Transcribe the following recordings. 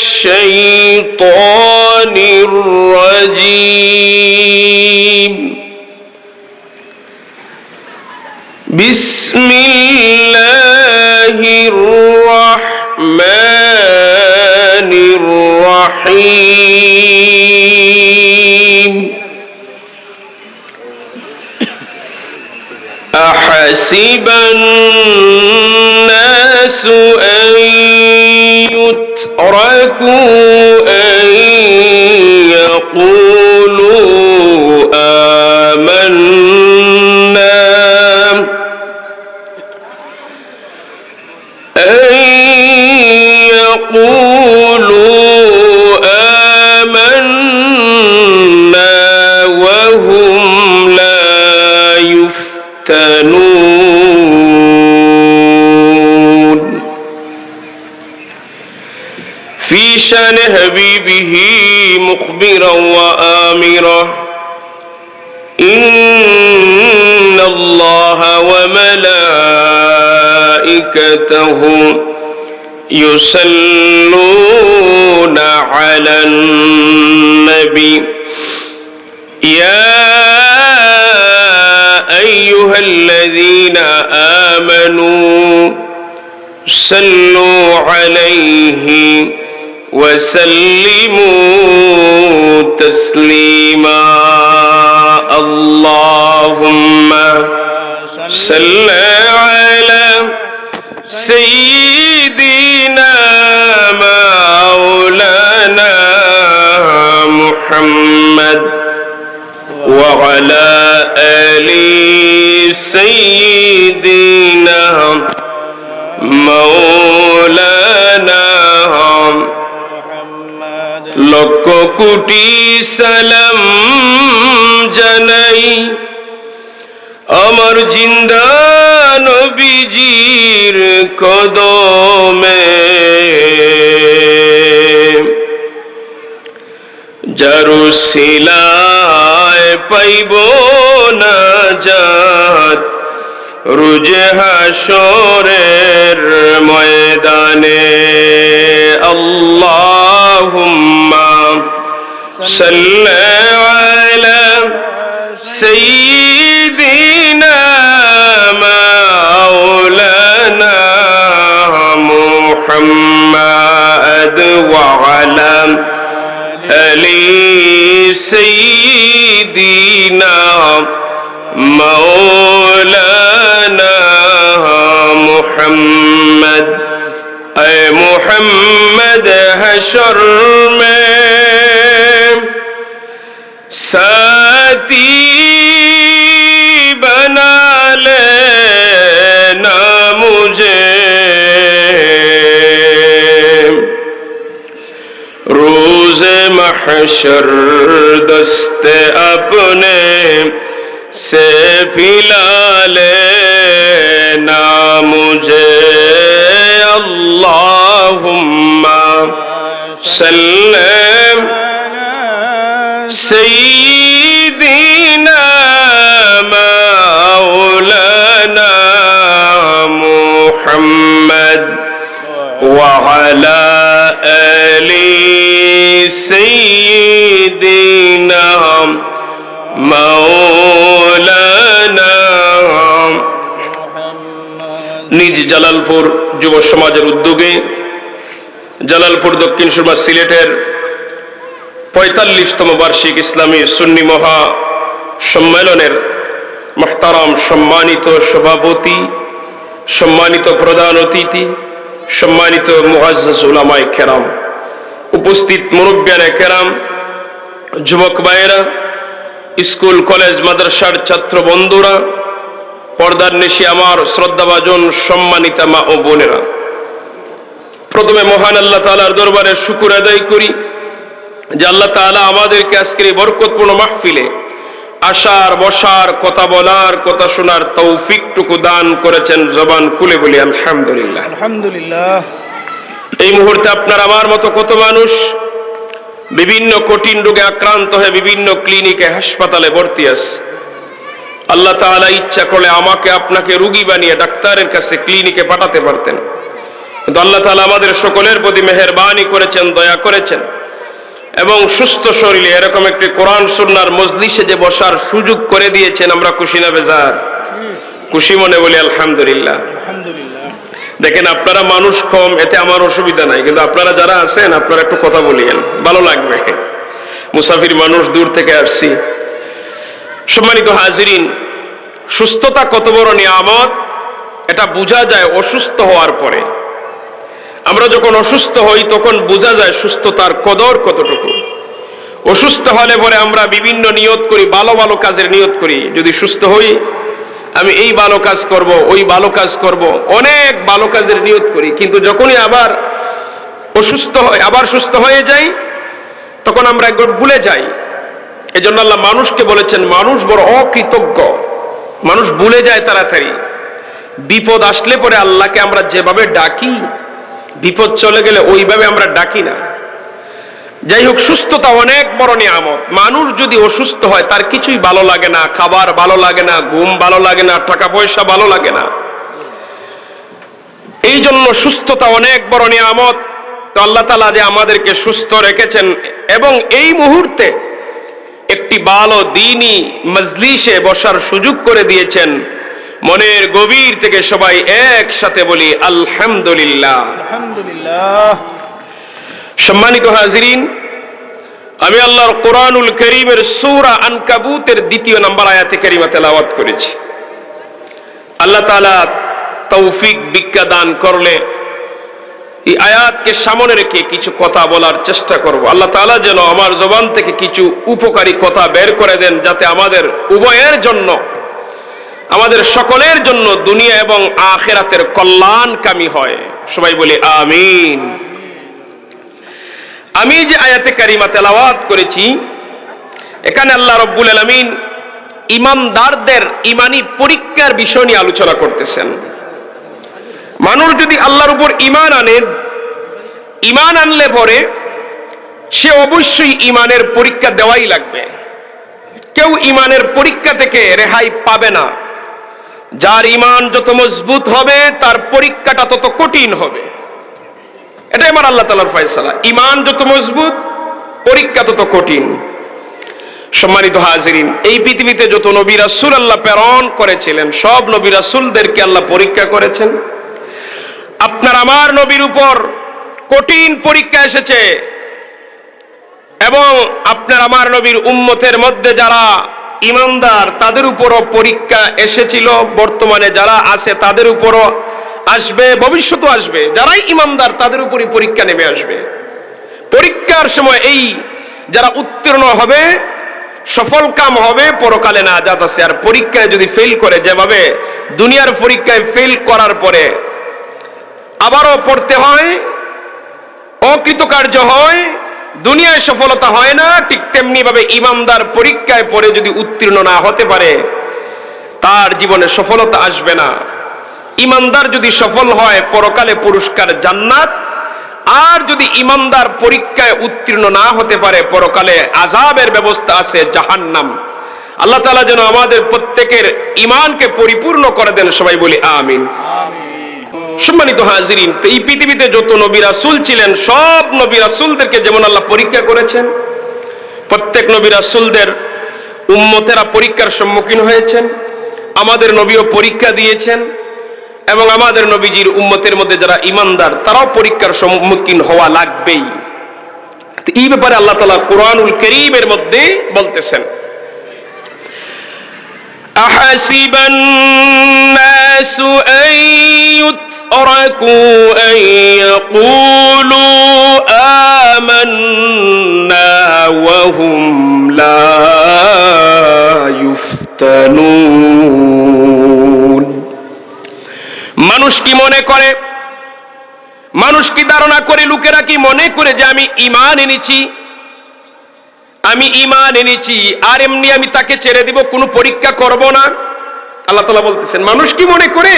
الشيطان الرجيم بسم الله الرحمن الرحيم أحسب الناس أن يتركوا أن يقولوا آمنا وهم لا يفتنون في شان حبيبه مخبرا وآمرا إن الله وملائكته يصلون على النبي يا أيها الذين آمنوا صلوا عليه وسلموا تسليما اللهم صل على سيدنا مولانا محمد وعلى آل سيدنا مولانا লক্ষ কোটি সালাম জানাই আমার জিন্দা নবীজির কদমে যার উসিলায় পাইব নাজাত রোজ হাশরের ময়দানে আল্লাহুম্মা সাল্লি আলা সাইয়্যিদিনা মাওলানা মুহাম্মাদ ওয়া আলা আলি সাইয়্যিদিনা مولانا محمد اے محمد حشر میں ساتھی بنا لینا مجھے روز محشر دست اپنے سے پھیلا لینا مجھے اللہم صلی سیدنا مولانا محمد وعلى آل سیدنا مولانا নিজ জালালপুর যুব সমাজের উদ্যোগে জালালপুর দক্ষিণ সুরমা সিলেটের ৪৫তম বার্ষিক ইসলামী সুন্নি মহা সম্মেলনের মুহতারাম সম্মানিত সভাপতি, সম্মানিত প্রধান অতিথি, সম্মানিত মুআজ্জাজ উলামায়ে কেরাম, উপস্থিত মুরব্বিয়ানে কেরাম, যুবক ভাইয়েরা, স্কুল কলেজ মাদ্রাসার ছাত্র বন্ধুরা, পর্দার নিশি আমার শ্রদ্ধাভাজন সম্মানিতা মা ও বোনেরা, প্রথমে মহান আল্লাহ তাআলার দরবারে শুকর আদায় করি যে আল্লাহ তাআলা আমাদেরকে আজকের এই বরকতপূর্ণ মাহফিলে আসার, বসার, কথা বলার, কথা শোনার তৌফিকটুকু দান করেছেন। জবান খুলে বলি আলহামদুলিল্লাহ। আলহামদুলিল্লাহ। এই মুহূর্তে আপনার আমার মতো কত মানুষ বিভিন্ন কঠিন রোগে আক্রান্ত হয়ে বিভিন্ন ক্লিনিকে, হাসপাতালে ভর্তি আছে। আল্লাহ তাআলা ইচ্ছা করলে আমাকে আপনাকে রোগী বানিয়ে ডাক্তারের কাছে, ক্লিনিকে পাঠাতে পারতেন, কিন্তু আল্লাহ তাআলা আমাদের সকলের প্রতি মেহেরবানি করেছেন, দয়া করেছেন এবং সুস্থ শরীরে এরকম একটি কোরআন সুন্নাহর মজলিসে যে বসার সুযোগ করে দিয়েছেন। আমরা খুশি না বেজার? খুশি মনে বলি আলহামদুলিল্লাহ। দেখেন, আপনারা মানুষ কম, এতে আমার অসুবিধা নাই, কিন্তু আপনারা যারা আছেন আপনারা একটু কথা বলিয়েন, ভালো লাগবে। মুসাফির মানুষ, দূর থেকে আসছি। সম্মানিত হাজিরিন, সুস্থতা কত বড় নিয়ামত এটা বোঝা যায় অসুস্থ হওয়ার পরে। আমরা যখন অসুস্থ হই তখন বোঝা যায় সুস্থতার কদর কতটুকু। অসুস্থ হলে পরে আমরা বিভিন্ন নিয়ত করি, ভালো ভালো কাজের নিয়ত করি। যদি সুস্থ হই আমি এই ভালো কাজ করব, ওই ভালো কাজ করব, অনেক ভালো কাজের নিয়ত করি। কিন্তু যখনই আবার অসুস্থ হয়, আবার সুস্থ হয়ে যাই, তখন আমরা একবার ভুলে যাই। এজন্য আল্লাহ মানুষকে বলেছেন, মানুষ বড় অকৃতজ্ঞ, মানুষ ভুলে যায় তাড়াতাড়ি। বিপদ আসলে পরে আল্লাহকে আমরা যেভাবে ডাকি, বিপদ চলে গেলে ওইভাবে আমরা ডাকি না। যাই হোক, সুস্থতা অনেক বড় নিয়ামত। মানুষ যদি অসুস্থ হয় তার কিছুই ভালো লাগে না, খাবার ভালো লাগে না, ঘুম ভালো লাগে না, টাকা পয়সা ভালো লাগে না। এই জন্য সুস্থতা অনেক বড় নিয়ামত। তো আল্লাহ তাআলা যে আমাদেরকে সুস্থ রেখেছেন এবং এই মুহূর্তে একটি ভালো দ্বীনি মজলিসে বসার সুযোগ করে দিয়েছেন, মনের গভীর থেকে সবাই একসাথে বলি আলহামদুলিল্লাহ। আলহামদুলিল্লাহ। সম্মানিত হাজিরিন, আমি আল্লাহর কোরআনুল কারীমের সূরা আনকাবুতের 2 নম্বর আয়াতে কারিমা তেলাওয়াত করেছি। আল্লাহ তাআলা তৌফিক বিজ্ঞা দান করলে এই আয়াতকে সামনে রেখে কিছু কথা বলার চেষ্টা করব। আল্লাহ তাআলা যেন আমার জবান থেকে কিছু উপকারী কথা বের করে দেন, যাতে আমাদের উভয়ের জন্য, আমাদের সকলের জন্য দুনিয়া এবং আখিরাতের কল্যাণকামী হয়। সবাই বলি আমিন। আমি যে আয়াতে কারিমা তেলাওয়াত করেছি, এখানে আল্লাহ রাব্বুল আলামিন ঈমানদারদের ঈমানি পরীক্ষার বিষয় নিয়ে আলোচনা করতেছেন। মানুষ যদি আল্লাহর উপর ঈমান আনে, ঈমান আনলে পরে সে অবশ্যই ঈমানের পরীক্ষা দেওয়াই লাগবে। কেউ ঈমানের পরীক্ষা থেকে রেহাই পাবে না। যার ঈমান যত মজবুত হবে তার পরীক্ষাটা তত কঠিন হবে। এটাই আমার আল্লাহ তাআলার ফয়সালা। ঈমান যত মজবুত, পরীক্ষা তত কঠিন। সম্মানিত হাজিরিন, এই পৃথিবীতে যত নবী রাসূল আল্লাহ প্রেরণ করেছিলেন, সব নবী রাসূলদেরকে আল্লাহ পরীক্ষা করেছেন। আপনার আমার নবীর উপর কঠিন পরীক্ষা এসেছে এবং আপনার আমার নবীর উম্মতের মধ্যে যারা ঈমানদার তাদের উপরও পরীক্ষা এসেছিল। বর্তমানে যারা আছে তাদের উপরও আসবে, ভবিষ্যতেও আসবে। যারাই ঈমানদার তাদের উপরই পরীক্ষা নেমে আসবে। পরীক্ষার সময় এই যারা উত্তীর্ণ হবে, সফল কাম হবে, পরকালে নাজাত আছে। আর পরীক্ষায় যদি ফেল করে, যেভাবে দুনিয়ার পরীক্ষায় ফেল করার পরে আবারও পড়তে হয়, অকৃতকার্য হয়, দুনিয়ায় সফলতা হয় না, ঠিক তেমনি ভাবে ঈমানদার পরীক্ষায় পড়ে যদি উত্তীর্ণ না হতে পারে তার জীবনে সফলতা আসবে না। ঈমানদার যদি সফল হয় পরকালে পুরস্কার জান্নাত, আর যদি ঈমানদার পরীক্ষায় উত্তীর্ণ না হতে পারে পরকালে আযাবের ব্যবস্থা আছে, জাহান্নাম। আল্লাহ তাআলা যেন আমাদের প্রত্যেকের ঈমানকে পরিপূর্ণ করে দেন। সবাই বলি আমিন। সম্মানিত হাজিরিন, এই পৃথিবীতে যত নবী রাসূল ছিলেন, সব নবী রাসূলদেরকে যেমন আল্লাহ পরীক্ষা করেছেন, প্রত্যেক নবী রাসূলদের উম্মতেরা পরীক্ষার সম্মুখীন হয়েছেন। আমাদের নবীও পরীক্ষা দিয়েছেন এবং আমাদের নবীজির উম্মতের মধ্যে যারা ঈমানদার তারাও পরীক্ষার সম্মুখীন হওয়া লাগবেই। এই ব্যাপারে আল্লাহ তাআলা কোরআনুল কারীমের মধ্যে বলতেছেন, আহাসিবান নাসু আন ইউতরাকু আন ইয়াকুলু আমান্না ওয়া হুম লা ইফতানুন। মানুষ কি মনে করে, মানুষ কি ধারণা করে, লোকেরা কি মনে করে যে আমি ঈমান এনেছি, আমি ঈমান এনেছি আর এমনি আমি তাকে ছেড়ে দিব, কোনো পরীক্ষা করব না? আল্লাহ তাআলা বলতেছেন, মানুষ কি মনে করে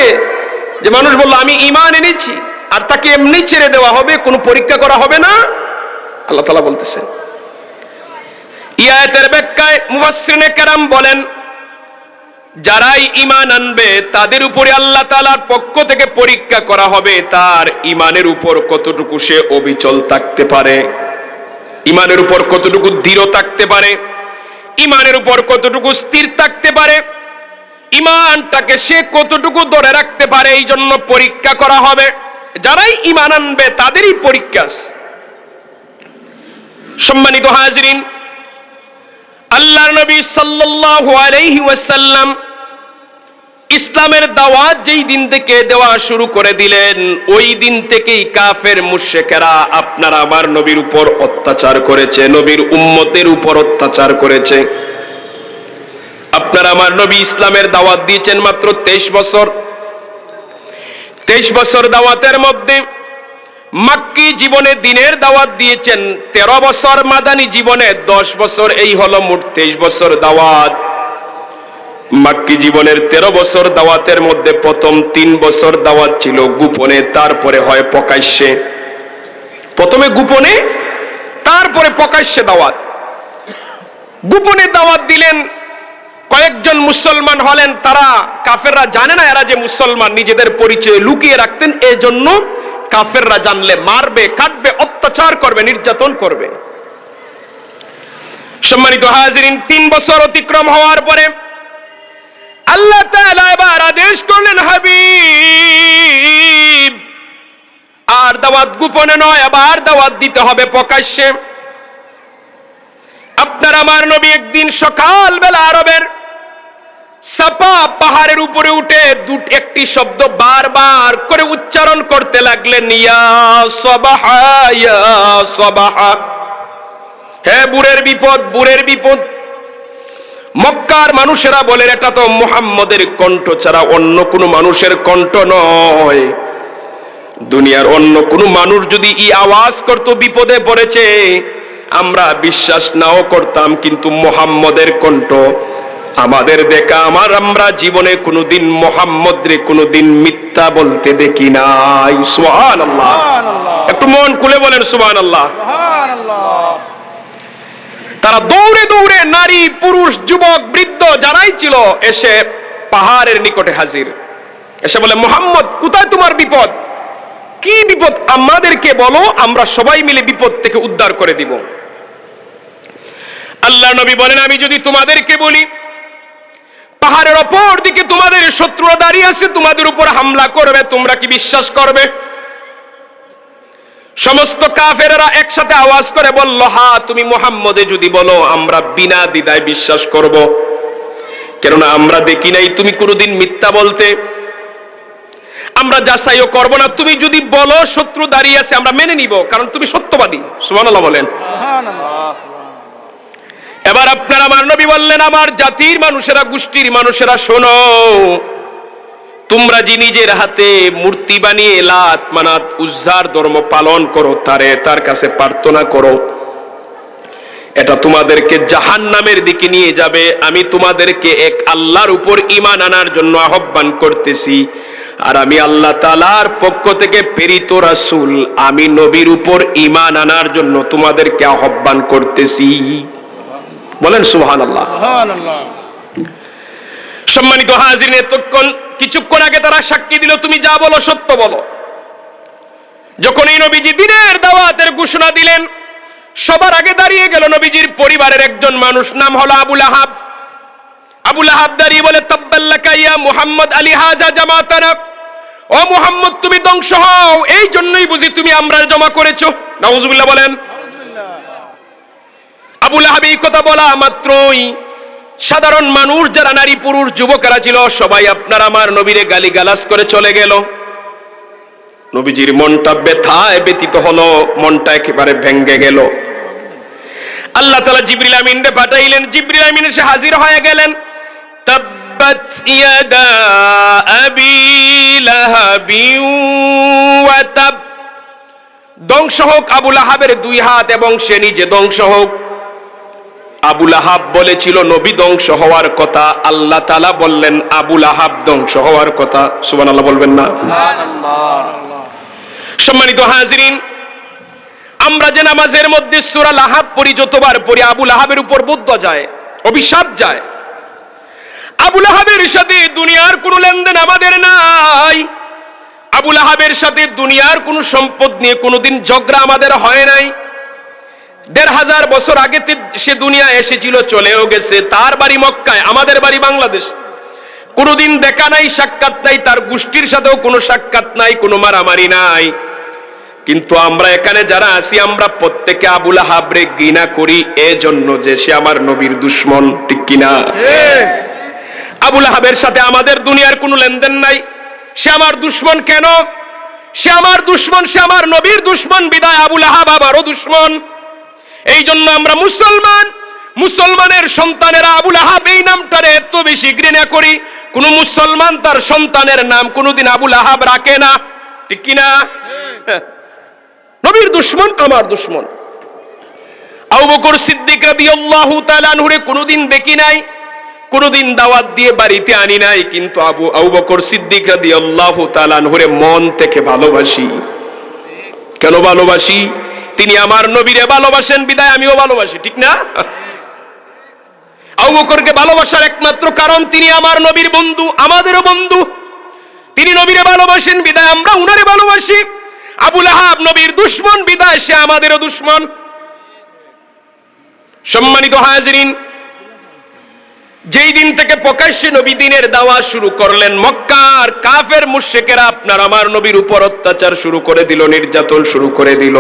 যে মানুষ বলল আমি ঈমান এনেছি আর তাকে এমনি ছেড়ে দেওয়া হবে, কোনো পরীক্ষা করা হবে না? আল্লাহ তাআলা বলতেছেন। এই আয়াতের ব্যাখ্যায় মুফাসসিরিনে কেরাম বলেন, যারাই ঈমান আনবে তাদের উপরে আল্লাহ তাআলার পক্ষ থেকে পরীক্ষা করা হবে তার ঈমানের উপর কতটুকু সে অবিচল থাকতে পারে, ঈমানের উপর কতটুকু দৃঢ় থাকতে পারে, ঈমানের উপর কতটুকু স্থির থাকতে পারে, ঈমানটাকে সে কতটুকু ধরে রাখতে পারে, এই জন্য পরীক্ষা করা হবে। যারাই ঈমান আনবে তাদেরই পরীক্ষা। সম্মানিত হাজিরিন, আল্লাহর নবী সাল্লাল্লাহু আলাইহি ওয়াসাল্লাম ইসলামের দাওয়াত যেই দিন থেকে দেওয়া শুরু করে দিলেন, ওই দিন থেকেই কাফের মুশরিকেরা আপনার আমার নবীর উপর অত্যাচার করেছে, নবীর উম্মতের উপর অত্যাচার করেছে। আপনার আমার নবী ইসলামের দাওয়াত দিয়েছেন মাত্র 23 বছর। 23 বছর দাওয়াতের মধ্যে মাক্কি জীবনে দিনের দাওয়াত দিয়েছেন 13 বছর, মাদানী জীবনে 10 বছর, এই হলো মোট 23 বছর দাওয়াত। মাক্কি জীবনের 13 বছর দাওয়াতের মধ্যে প্রথম 3 বছর দাওয়াত ছিল গোপনে, তারপরে হয় প্রকাশ্যে। প্রথমে গোপনে, তারপরে প্রকাশ্যে দাওয়াত। গোপনে দাওয়াত দিলেন, কয়েকজন মুসলমান হলেন, তারা কাফেররা জানে না এরা যে মুসলমান, নিজেদের পরিচয় লুকিয়ে রাখতেন, এজন্য কাফেররা জানলে মারবে, কাটবে, অত্যাচার করবে, নির্যাতন করবে। সম্মানিত হাজিরিন, 3 বছর অতিক্রম হওয়ার পরে আল্লাহ তাআলা এবার আদেশ করলেন, হাবিব আর দাওয়াত গোপনে নয়, আবার দাওয়াত দিতে হবে প্রকাশ্যে। আপনার আমার নবী একদিন সকালবেলা আরবের সাফা পাহাড়ের উপরে উঠে একটি শব্দ বারবার করে উচ্চারণ করতে লাগলেন, ইয়া সাবাহা, ইয়া সাবাহা, হে বুরের বিপদ, বুরের বিপদ। মক্কার মানুষেরা বলেন এটা তো মুহাম্মদের কণ্ঠ ছাড়া অন্য কোনো মানুষের কণ্ঠ নয়। দুনিয়ার অন্য কোনো মানুষ যদি এই আওয়াজ করত বিপদে পড়েছে, আমরা বিশ্বাস নাও করতাম, কিন্তু মুহাম্মদের কণ্ঠ আমাদের দেখা, আমরা জীবনে কোনোদিন মুহাম্মদরে কোনোদিন মিথ্যা বলতে দেখি নাই। সুবহানাল্লাহ, একটু মন খুলে বলেন সুবহানাল্লাহ। তারা দৌড়ে দৌড়ে নারী, পুরুষ, যুবক, বৃদ্ধ যারাই ছিল এসে পাহাড়ের নিকটে হাজির, এসে বলে, মুহাম্মদ কোথায় তোমার বিপদ? কি বিপদ আমাদেরকে বলো, আমরা সবাই মিলে বিপদ থেকে উদ্ধার করে দিব। আল্লাহ নবী বলেন, আমি যদি তোমাদেরকে বলি পাহাড়ের অপর দিকে তোমাদের শত্রুরা দাঁড়িয়ে আছে, তোমাদের উপর হামলা করবে, তোমরা কি বিশ্বাস করবে? সমস্ত কাফেররা একসাথে আওয়াজ করে বলল, হ্যাঁ তুমি মুহাম্মদে যদি বলো আমরা বিনা দ্বিধায় বিশ্বাস করব, কেননা আমরা দেখি নাই তুমি কোনোদিন মিথ্যা বলতে, আমরা যাচাইও করব না। তুমি যদি বলো শত্রু দাঁড়িয়ে আছে, আমরা মেনে নিব, কারণ তুমি সত্যবাদী। সুবহানাল্লাহ বলেন। এবার আপনার আমার নবী বললেন, আমার জাতির মানুষেরা, গোষ্ঠীর মানুষেরা, শোনো, তোমরা যে নিজের হাতে মূর্তি বানিয়ে লাত, মানাত, উজ্জার ধর্ম পালন করো, তার কাছে প্রার্থনা করো, এটা তোমাদেরকে জাহান্নামের দিকে নিয়ে যাবে। আমি তোমাদেরকে এক আল্লাহর উপর ঈমান আনার জন্য আহ্বান করতেছি, আর আমি আল্লাহ তাআলার পক্ষ থেকে প্রেরিত রাসূল, আমি নবীর উপর ঈমান আনার জন্য তোমাদেরকে আহ্বান করতেছি। বলেন সুবহানাল্লাহ। সম্মানিত হাজিরিন, কিছুক্ষণ আগে তারা সাক্ষী দিল, তুমি যা বলো সত্য বলো। যখন এই নবীজি দিনের দাওয়াতের ঘোষণা দিলেন, সবার আগে দাঁড়িয়ে গেল নবীজির পরিবারের একজন মানুষ, নাম হলো আবু লাহাব। আবু লাহাব দাঁড়িয়ে বলে, তাব্বাল্লাকা ইয়া মুহাম্মদ আলী হাজা জামাতানা, ও মুহাম্মদ তুমি ধ্বংস হও, এই জন্যই বুঝি তুমি আমরা জমা করেছো। নাউজুবিল্লাহ বলেন। আবু লাহাব এই কথা বলা মাত্রই সাধারণ মানুষ, যারা নারী, পুরুষ, যুবকেরা ছিল, সবাই আপনার আমার নবীরে গালিগালাজ করে চলে গেল। নবীজির মনটা ব্যথায় ব্যথিত হলো, মনটা একেবারে ভেঙ্গে গেল। আল্লাহ তাআলা জিবরিল আমিনকে পাঠাইলেন, জিবরিল আমিন এসে হাজির হয়ে গেলেন। তাব্বাত ইয়াদা আবি লাহাবিন ওয়া তাব, ধ্বংস হোক আবু লাহাবের 2 হাত এবং সে নিজে ধ্বংস হোক। আবু লাহাব বলেছিল নবী ধ্বংস হওয়ার কথা, আল্লাহ তাআলা বললেন আবু লাহাব ধ্বংস হওয়ার কথা। সুবহানাল্লাহ বলবেন না? সম্মানিত হাজিরিন, আমরা যে নামাজের মধ্যে সূরা লাহাব পড়ি, যতবার পড়ি আবু লাহাবের উপর বদ্দুয়া যায়, অভিশাপ যায়। আবু লাহাবের সাথে দুনিয়ার কোনো লেনদেন আমাদের নাই। আবু লাহাবের সাথে দুনিয়ার কোনো সম্পদ নিয়ে কোনোদিন ঝগড়া আমাদের হয় নাই। ১৫০০ বছর আগে সে দুনিয়া এসেছিল, চলেও গেছে। তার বাড়ি মক্কায়, আমাদের বাড়ি বাংলাদেশ। কোনোদিন দেখা নাই, সাক্ষাৎ নাই, তার গোষ্ঠীর সাথেও কোনো সাক্ষাৎ নাই, কোনো মারামারি নাই। কিন্তু আমরা এখানে যারা আছি, আমরা প্রত্যেকে আবু লাহাবরে ঘৃণা করি এজন্য যে সে আমার নবীর দুশমন, ঠিক কিনা? আবু লাহাবের সাথে আমাদের দুনিয়ার কোনো লেনদেন নাই। সে আমার দুশমন কেন? সে আমার দুশমন, সে আমার নবীর দুশমন, বিদায় আবু লাহাব আমারও দুশমন। এই জন্য আমরা মুসলমান, মুসলমানের সন্তানেরা আবু লাহাব এই নামটারে এত বেশি ঘৃণা করি। কোন মুসলমান তার সন্তানের নাম কোনোদিন আবু লাহাব রাখে না, ঠিক কিনা? নবীর দুশমন, আমার দুশমন। আবু বকর সিদ্দিক রাদিয়াল্লাহু তাআলা আনহুরে কোনোদিন দেখি নাই, কোনোদিন দাওয়াত দিয়ে বাড়িতে আনি নাই, কিন্তু আবু বকর সিদ্দিক রাদিয়াল্লাহু তাআলা আনহুরে মন থেকে ভালোবাসি। কেন ভালোবাসি? তিনি আমার নবীরে ভালোবাসেন, বিদায় আমিও ভালোবাসি, ঠিক না? আবু বকরকে ভালোবাসার একমাত্র কারণ তিনি আমার নবীর বন্ধু, আমাদেরও বন্ধু। তিনি নবীরে ভালোবাসেন, বিদায় আমরা উনারে ভালোবাসি। আবু লাহাব নবীর দুশমন, বিদায় সে আমাদেরও দুশমন। সম্মানিত হাজিরিন, যেই দিন থেকে প্রকাশ্যে নবী দ্বীনের দাওয়াত শুরু করলেন, মক্কার কাফের মুশরিকেরা আপনার আমার নবীর উপর অত্যাচার শুরু করে দিল, নির্যাতন শুরু করে দিল।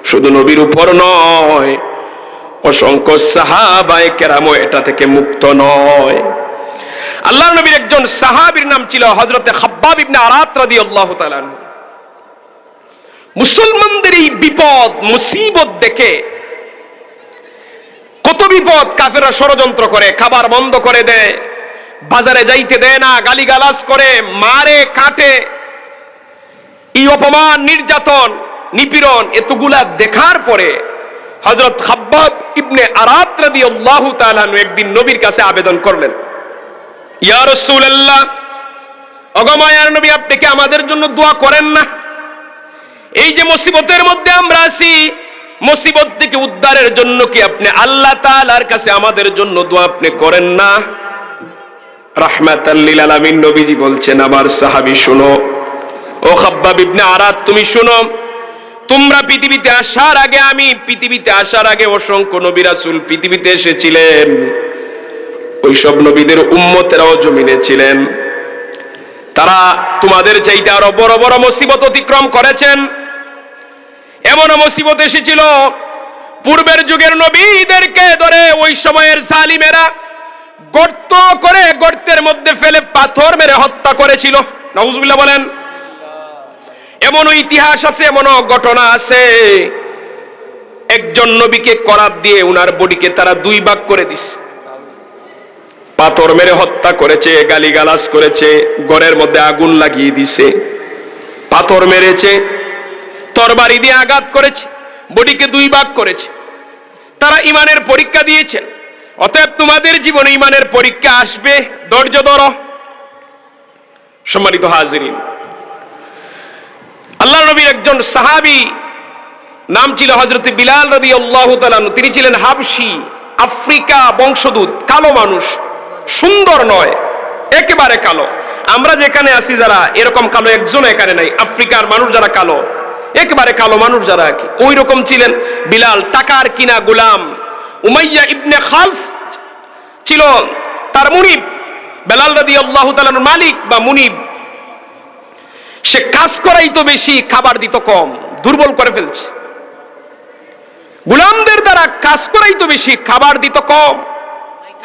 শুধু নবীর উপর নয়, অসংখ্য সাহাবায়ে কেরামও এটা থেকে মুক্ত নয়। আল্লাহর নবীর একজন সাহাবীর নাম ছিল হযরতে খাব্বাব ইবনে আরাত রাদিয়াল্লাহু তাআলা। মুসলমানদের এই বিপদ মুসিবত দেখে, কত বিপদ, কাফেররা ষড়যন্ত্র করে, খাবার বন্ধ করে দেয়, বাজারে যাইতে দেয় না, গালিগালাজ করে, মারে, কাটে। এই অপমান, নির্যাতন, নিপীড়ন এতগুলা দেখার পরে হযরত খাব্বাব ইবনে আরাত রাদিয়াল্লাহু তাআলা একদিন নবীর কাছে আবেদন করলেন, ইয়া রাসূলুল্লাহ, ওগো মায়ার নবী, আপনি কি আমাদের জন্য দোয়া করেন না? এই যে মুসিবতের মধ্যে আমরা আছি, মুসিবত থেকে উদ্ধারের জন্য কি আপনি আল্লাহ তাআলার কাছে আমাদের জন্য দোয়া আপনি করেন না? রাহমাতাল লিল আলামিন নবীজি বলছেন, আমার সাহাবী শুনো, ও খাব্বাব ইবনে আরাত তুমি শুনো, তোমরা পৃথিবীতে আসার আগে, আমি পৃথিবীতে আসার আগে অসংখ্য নবী রাসূল পৃথিবীতে এসেছিলেন। ওই সব নবীদের উম্মতেরাও জমিনে ছিলেন। তারা তোমাদের চাইতে আরো বড় বড় মুসিবত অতিক্রম করেছেন। এমন মুসিবত এসেছিল, পূর্বের যুগের নবীদেরকে ধরে ওই সময়ের জালিমেরা গর্ত করে গর্তের মধ্যে ফেলে পাথর মেরে হত্যা করেছিল। নাউজুবিল্লাহ বলেন। এমন ইতিহাস আছে, এমন ঘটনা আছে, একজন নবীকে করাত দিয়ে উনার বডিকে তারা 2 ভাগ করে দিছে। পাথর মেরে হত্যা করেছে, গালিগালাজ করেছে, ঘরের মধ্যে আগুন লাগিয়ে দিছে, পাথর মেরেছে, তরবারি দিয়ে আঘাত করেছে, বডিকে 2 ভাগ করেছে। তারা ইমানের পরীক্ষা দিয়েছেন। অতএব তোমাদের জীবনে ইমানের পরীক্ষা আসবে, ধৈর্য ধরো। সম্মানিত হাজিরিন, আল্লাহর নবীর একজন সাহাবী নাম ছিল হযরত বিলাল রাদিয়াল্লাহু তাআলা। তিনি ছিলেন হাবশী, আফ্রিকা বংশোদ্ভূত, কালো মানুষ, সুন্দর নয়, একেবারে কালো। আমরা যেখানে আছি যারা, এরকম কালো একজন এখানে নাই। আফ্রিকার মানুষ যারা কালো, একেবারে কালো মানুষ যারা, ওই রকম ছিলেন বিলাল। টাকার কিনা গোলাম। উমাইয়া ইবনে খালফ ছিল তার মুনিব, বিলাল রাদিয়াল্লাহু তাআলার মালিক বা মুনিব। সে কাজ করাইতো বেশি, খাবার দিত কম, দুর্বল করে ফেলছে। গোলামদের দ্বারা কাজ করাইতো বেশি, খাবার দিত কম,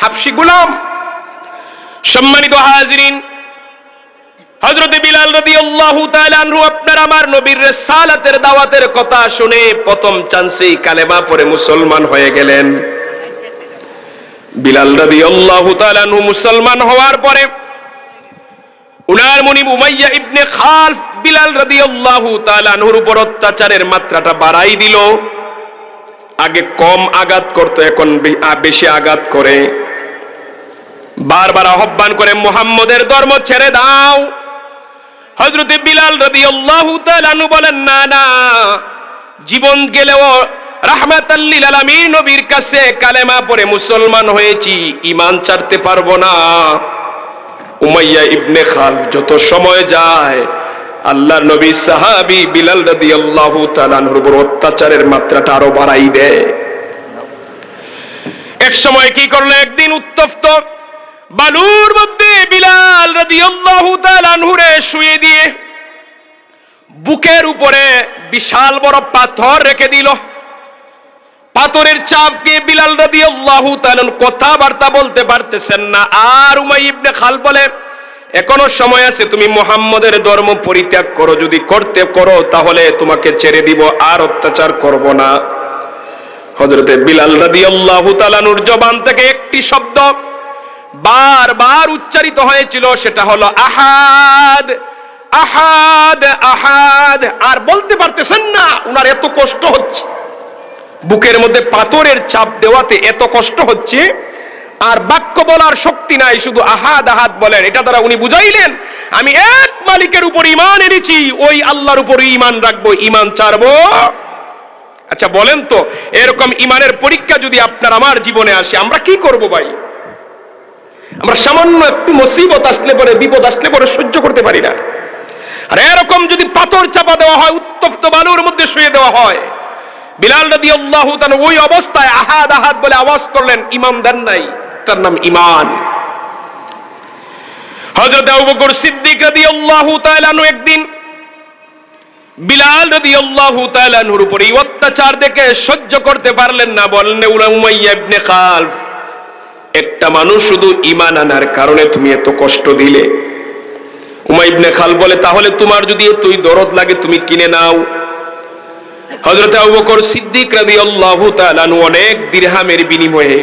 হাবশী গোলাম। সম্মানিত হাজিরিন, হযরত বিলাল রাদিয়াল্লাহু তাআলা আনহু আপনার আমার নবীর রিসালাতের দাওয়াতের কথা শুনে প্রথম চান্সেই কালেমা পড়ে মুসলমান হয়ে গেলেন। বিলাল রাদিয়াল্লাহু তাআলা আনহু মুসলমান হওয়ার পরে উনার মুনিব উমাইয়া ইবনে খালফ বিলাল রাদিয়াল্লাহু তাআলা আনহুর উপর অত্যাচারের মাত্রাটা বাড়াই দিল। আগে কম আঘাত করত, এখন বেশি আঘাত করে। বারবার আহ্বান করে মুহাম্মদের ধর্ম ছেড়ে দাও। হযরত বিলাল রাদিয়াল্লাহু তাআলা আনহু বলেন, না না, জীবন গেলেও রাহমাতাল লিল আলামিন নবীর কাছে কালেমা পড়ে মুসলমান হয়েছি, ঈমান ছাড়তে পারবো না। উমাইয়া ইবনে খালফ যত সময় যায় আল্লাহর নবী সাহাবী বিলাল রাদিয়াল্লাহু তাআলা আনহুর উপর অত্যাচারের মাত্রাটা আরো বাড়াই দেয়। এক সময় কি করলো, একদিন উত্তপ্ত বালুর মধ্যে বিলাল রাদিয়াল্লাহু তাআলা আনহুরে শুয়ে দিয়ে বুকের উপরে বিশাল বড় পাথর রেখে দিল। পাথরের চাপ দিয়ে বিলাল রাদিয়াল্লাহু তাআলা কথাবার্তা বলতে পারতেছেন না। আর উমাইয়া ইবনে খালফ বলে, এখনো সময় আছে, তুমি মুহাম্মদের ধর্ম পরিত্যাগ করো, যদি করতে করো তাহলে তোমাকে ছেড়ে দিব, আর অত্যাচার করব না। হযরতে বিলাল রাদিয়াল্লাহু তাআলা নূর জবান থেকে একটি শব্দ বারবার উচ্চারিত হয়েছিল, সেটা হলো আহাদ আহাদ আহাদ। আর বলতে পারতেছেন না, উনার এত কষ্ট হচ্ছে, বুকের মধ্যে পাথরের চাপ দেওয়াতে এত কষ্ট হচ্ছে, আর বাক্য বলার শক্তি নাই, শুধু আহাদ আহাদ বলেন। এটা দ্বারা উনি বুঝাইলেন, আমি এক মালিকের উপর ঈমান এনেছি, ওই আল্লাহর উপর ঈমান রাখবো, ঈমান ছাড়বো। আচ্ছা বলেন তো, এরকম ঈমানের পরীক্ষা যদি আপনার আমার জীবনে আসে, আমরা কি করব ভাই? আমরা সামান্য একটু মুসিবত আসলে পরে, বিপদ আসলে পরে সহ্য করতে পারি না। আর এরকম যদি পাথর চাপা দেওয়া হয়, উত্তপ্ত বালুর মধ্যে শুয়ে দেওয়া হয়, বিলাল রাদিয়াল্লাহু তাআলা ওই অবস্থায় আহাদ আহাদ বলে আওয়াজ করলেন, ঈমান দেন নাই, তার নাম ঈমান। হযরত আবু বকর সিদ্দিক রাদিয়াল্লাহু তাআলা আনহু একদিন বিলাল রাদিয়াল্লাহু তাআলা আনহুর উপর এই অত্যাচার দেখে সহ্য করতে পারলেন না, বললেন, উমাইয়া ইবনে খালফ, একটা মানুষ শুধু ঈমান আনার কারণে তুমি এত কষ্ট দিলে। উমাইয়া ইবনে খালফ বলে, তাহলে তোমার যদি এতই দরদ লাগে তুমি কিনে নাও। হযরত আবু বকর সিদ্দিক রাদিয়াল্লাহু তাআলা আনহু অনেক দিরহামের বিনিময়ে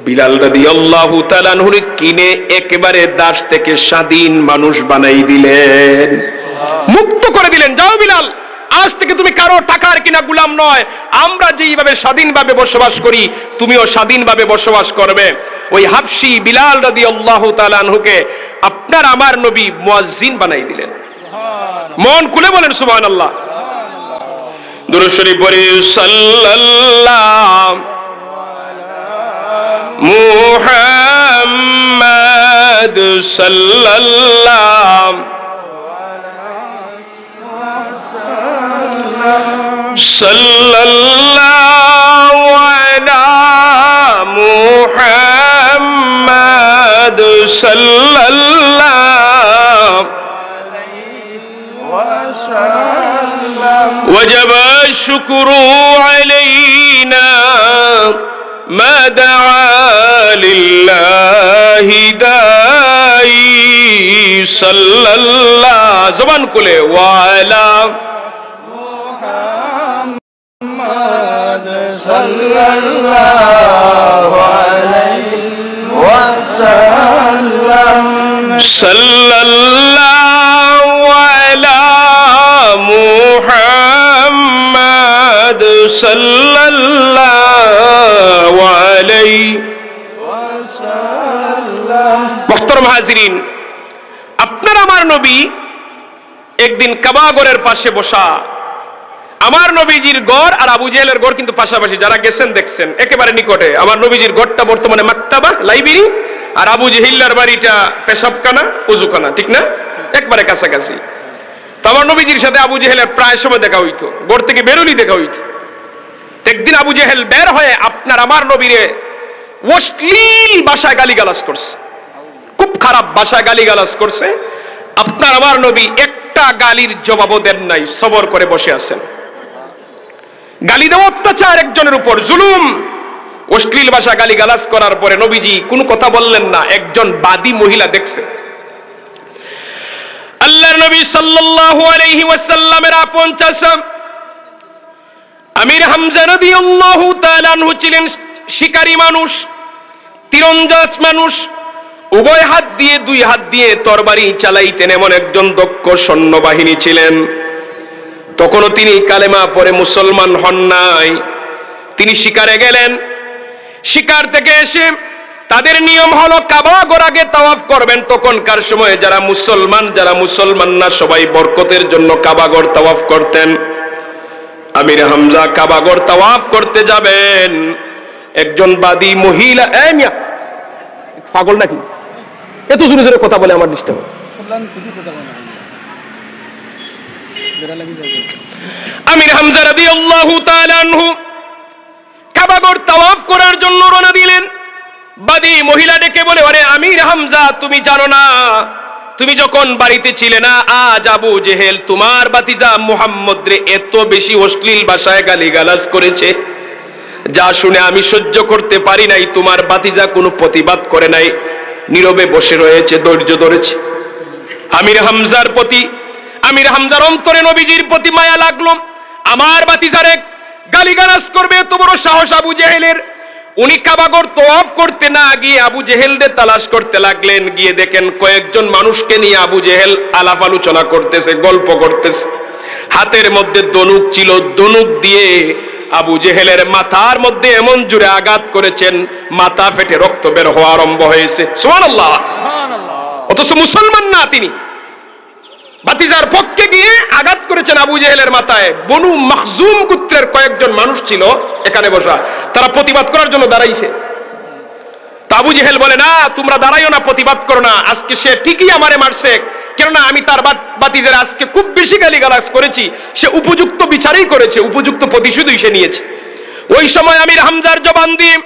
বিলাল রাদিয়াল্লাহু তাআলা আনহুর কিনে একেবারে দাস থেকে স্বাধীন মানুষ বানাই দিলেন, মুক্ত করে দিলেন। যাও বিলাল, আজ থেকে তুমি কারো টাকার কিনা গোলাম নয়, আমরা যেইভাবে স্বাধীনভাবে বসবাস করি তুমিও স্বাধীনভাবে বসবাস করবে। ওই হাবশী বিলাল রাদিয়াল্লাহু তাআলা আনহুকে আপনার আমার নবী মুয়াজ্জিন বানাই দিলেন। মন খুলে বলেন সুবহানাল্লাহ। দুরূদ শরীফ পড়ি, সাল্লাল্লাহু মুহাম্মাদ সাল্লাল্লাহু সাল্লাল্লাহু আলা মুহাম্মাদ সাল্লাল্লাহু وجب الشكر علينا ما دعا لله داعي صلى الله زبان كله وعلى محمد صلى الله عليه وسلم صلى الله على محمد صلى الله عليه وسلم। মুহতারাম হাজিরিন, আপনার আমার নবী একদিন কাবা ঘরের পাশে বসা। আমার নবীজির গড় আর আবু জেহেলের গড় কিন্তু পাশাপাশি, যারা গেছেন দেখছেন একেবারে নিকটে। আমার নবীজির গড়টা বর্তমানে মাকতাবা, লাইব্রেরি, আর আবু জেহিল্লার বাড়িটা পেশাবখানা, উজুখানা, ঠিক না? একবারে কাছাকাছি। তো আমার নবীজির সাথে আবু জেহেলের প্রায় সময় দেখা হইতো, গড় থেকে বেরোলি দেখা হইতো। একদিন আবু জেহেল বের হয়ে আপনার আমার নবীরে অশ্লীল ভাষায় গালিগালাজ করছে, খুব খারাপ ভাষায় গালিগালাজ করছে। আপনার আমার নবী একটা গালির জবাবও দেন নাই, সবর করে বসে আছেন। গালি দেওয়া অত্যাচার একজনের উপর, জুলুম। অশ্লীল ভাষা গালিগালাজ করার পরে নবীজি কোনো কথা বললেন না। একজন বাদী মহিলা দেখছে, আল্লাহর নবী সাল্লাল্লাহু আলাইহি ওয়াসাল্লামের আপন চাচা আমির হামজা রাদিয়াল্লাহু তাআলা আনহু ছিলেন শিকারী মানুষ, তীরন্দাজ মানুষ। উভয় হাত দিয়ে, দুই হাত দিয়ে তরবারি চালাইতেন, এমন একজন দক্ষ সৈন্যবাহিনী ছিলেন। তখনও তিনি কালেমা পড়ে মুসলমান হন নাই। তিনি শিকারে গেলেন। শিকার থেকে এসে তাদের নিয়ম হলো কাবা ঘর আগে তাওয়াফ করবেন। তখনকার সময়ে যারা মুসলমান, যারা মুসলমান না, সবাই বরকতের জন্য কাবা ঘর তাওয়াফ করতেন। আমির হামজা কাবাগর তাওয়াফ করতে যাবেন, একজন বাদী মহিলা, পাগল নাকি এত জোরে জোরে কথা বলে আমার ডিস্টার্ব। আমির হামজা রাদিয়াল্লাহু তাআলা আনহু কাবাগর তাওয়াফ করার জন্য রওনা দিলেন। বাদী মহিলা ডেকে বলে, আরে আমির হামজা, তুমি জানো না তুমি যখন বাড়িতে ছিলে না, আজ আবু জেহেল তোমার ভাতিজা মুহাম্মদ রে এত বেশি অশ্লীল ভাষায় গালিগালাজ করেছে, যা শুনে আমি সহ্য করতে পারি নাই। তোমার ভাতিজা কোনো প্রতিবাদ করে নাই, নীরবে বসে রয়েছে, ধৈর্য ধরেছে। আমির হামজার অন্তরে নবীজির প্রতি মায়া লাগলো। আমার ভাতিজারে গালিগালাজ করবে এত বড় সাহস আবু জেহেলের। উনি কাবাগর তওয়াফ করতে না গিয়ে আবু জেহেলকে তালাশ করতে লাগলেন। গিয়ে দেখেন কয়েকজন মানুষকে নিয়ে আবু জেহেল আলাপ আলোচনা করতেছে, গল্প করতেছে। হাতের মধ্যে ধনুক ছিল, ধনুক দিয়ে আবু জেহেলের মাথার মধ্যে এমন জোরে আঘাত করেছেন, মাথা ফেটে রক্ত বের হওয়া আরম্ভ হয়েছে। সুবহানাল্লাহ। অথচ মুসলমান না তিনি, ভাতিজার পক্ষে গিয়ে আঘাত করেছেন আবু জেহেলের মাথায়। বনু মাখজুম গোত্রের কয়েকজন মানুষ ছিল এখানে বসা, তারা প্রতিবাদ করার জন্য দাঁড়াইছে। তা আবু জেহেল বলে, না তোমরা দাঁড়াইও না, প্রতিবাদ করো না, আজকে সে ঠিকই আমারে মারছে, কেননা আমি তার ভাতিজার আজকে খুব বেশি গালিগালাজ করেছি, সে উপযুক্ত বিচারই করেছে, উপযুক্ত প্রতিশোধই সে নিয়েছে। ওই সময় আমির হামজার জবান দিয়ে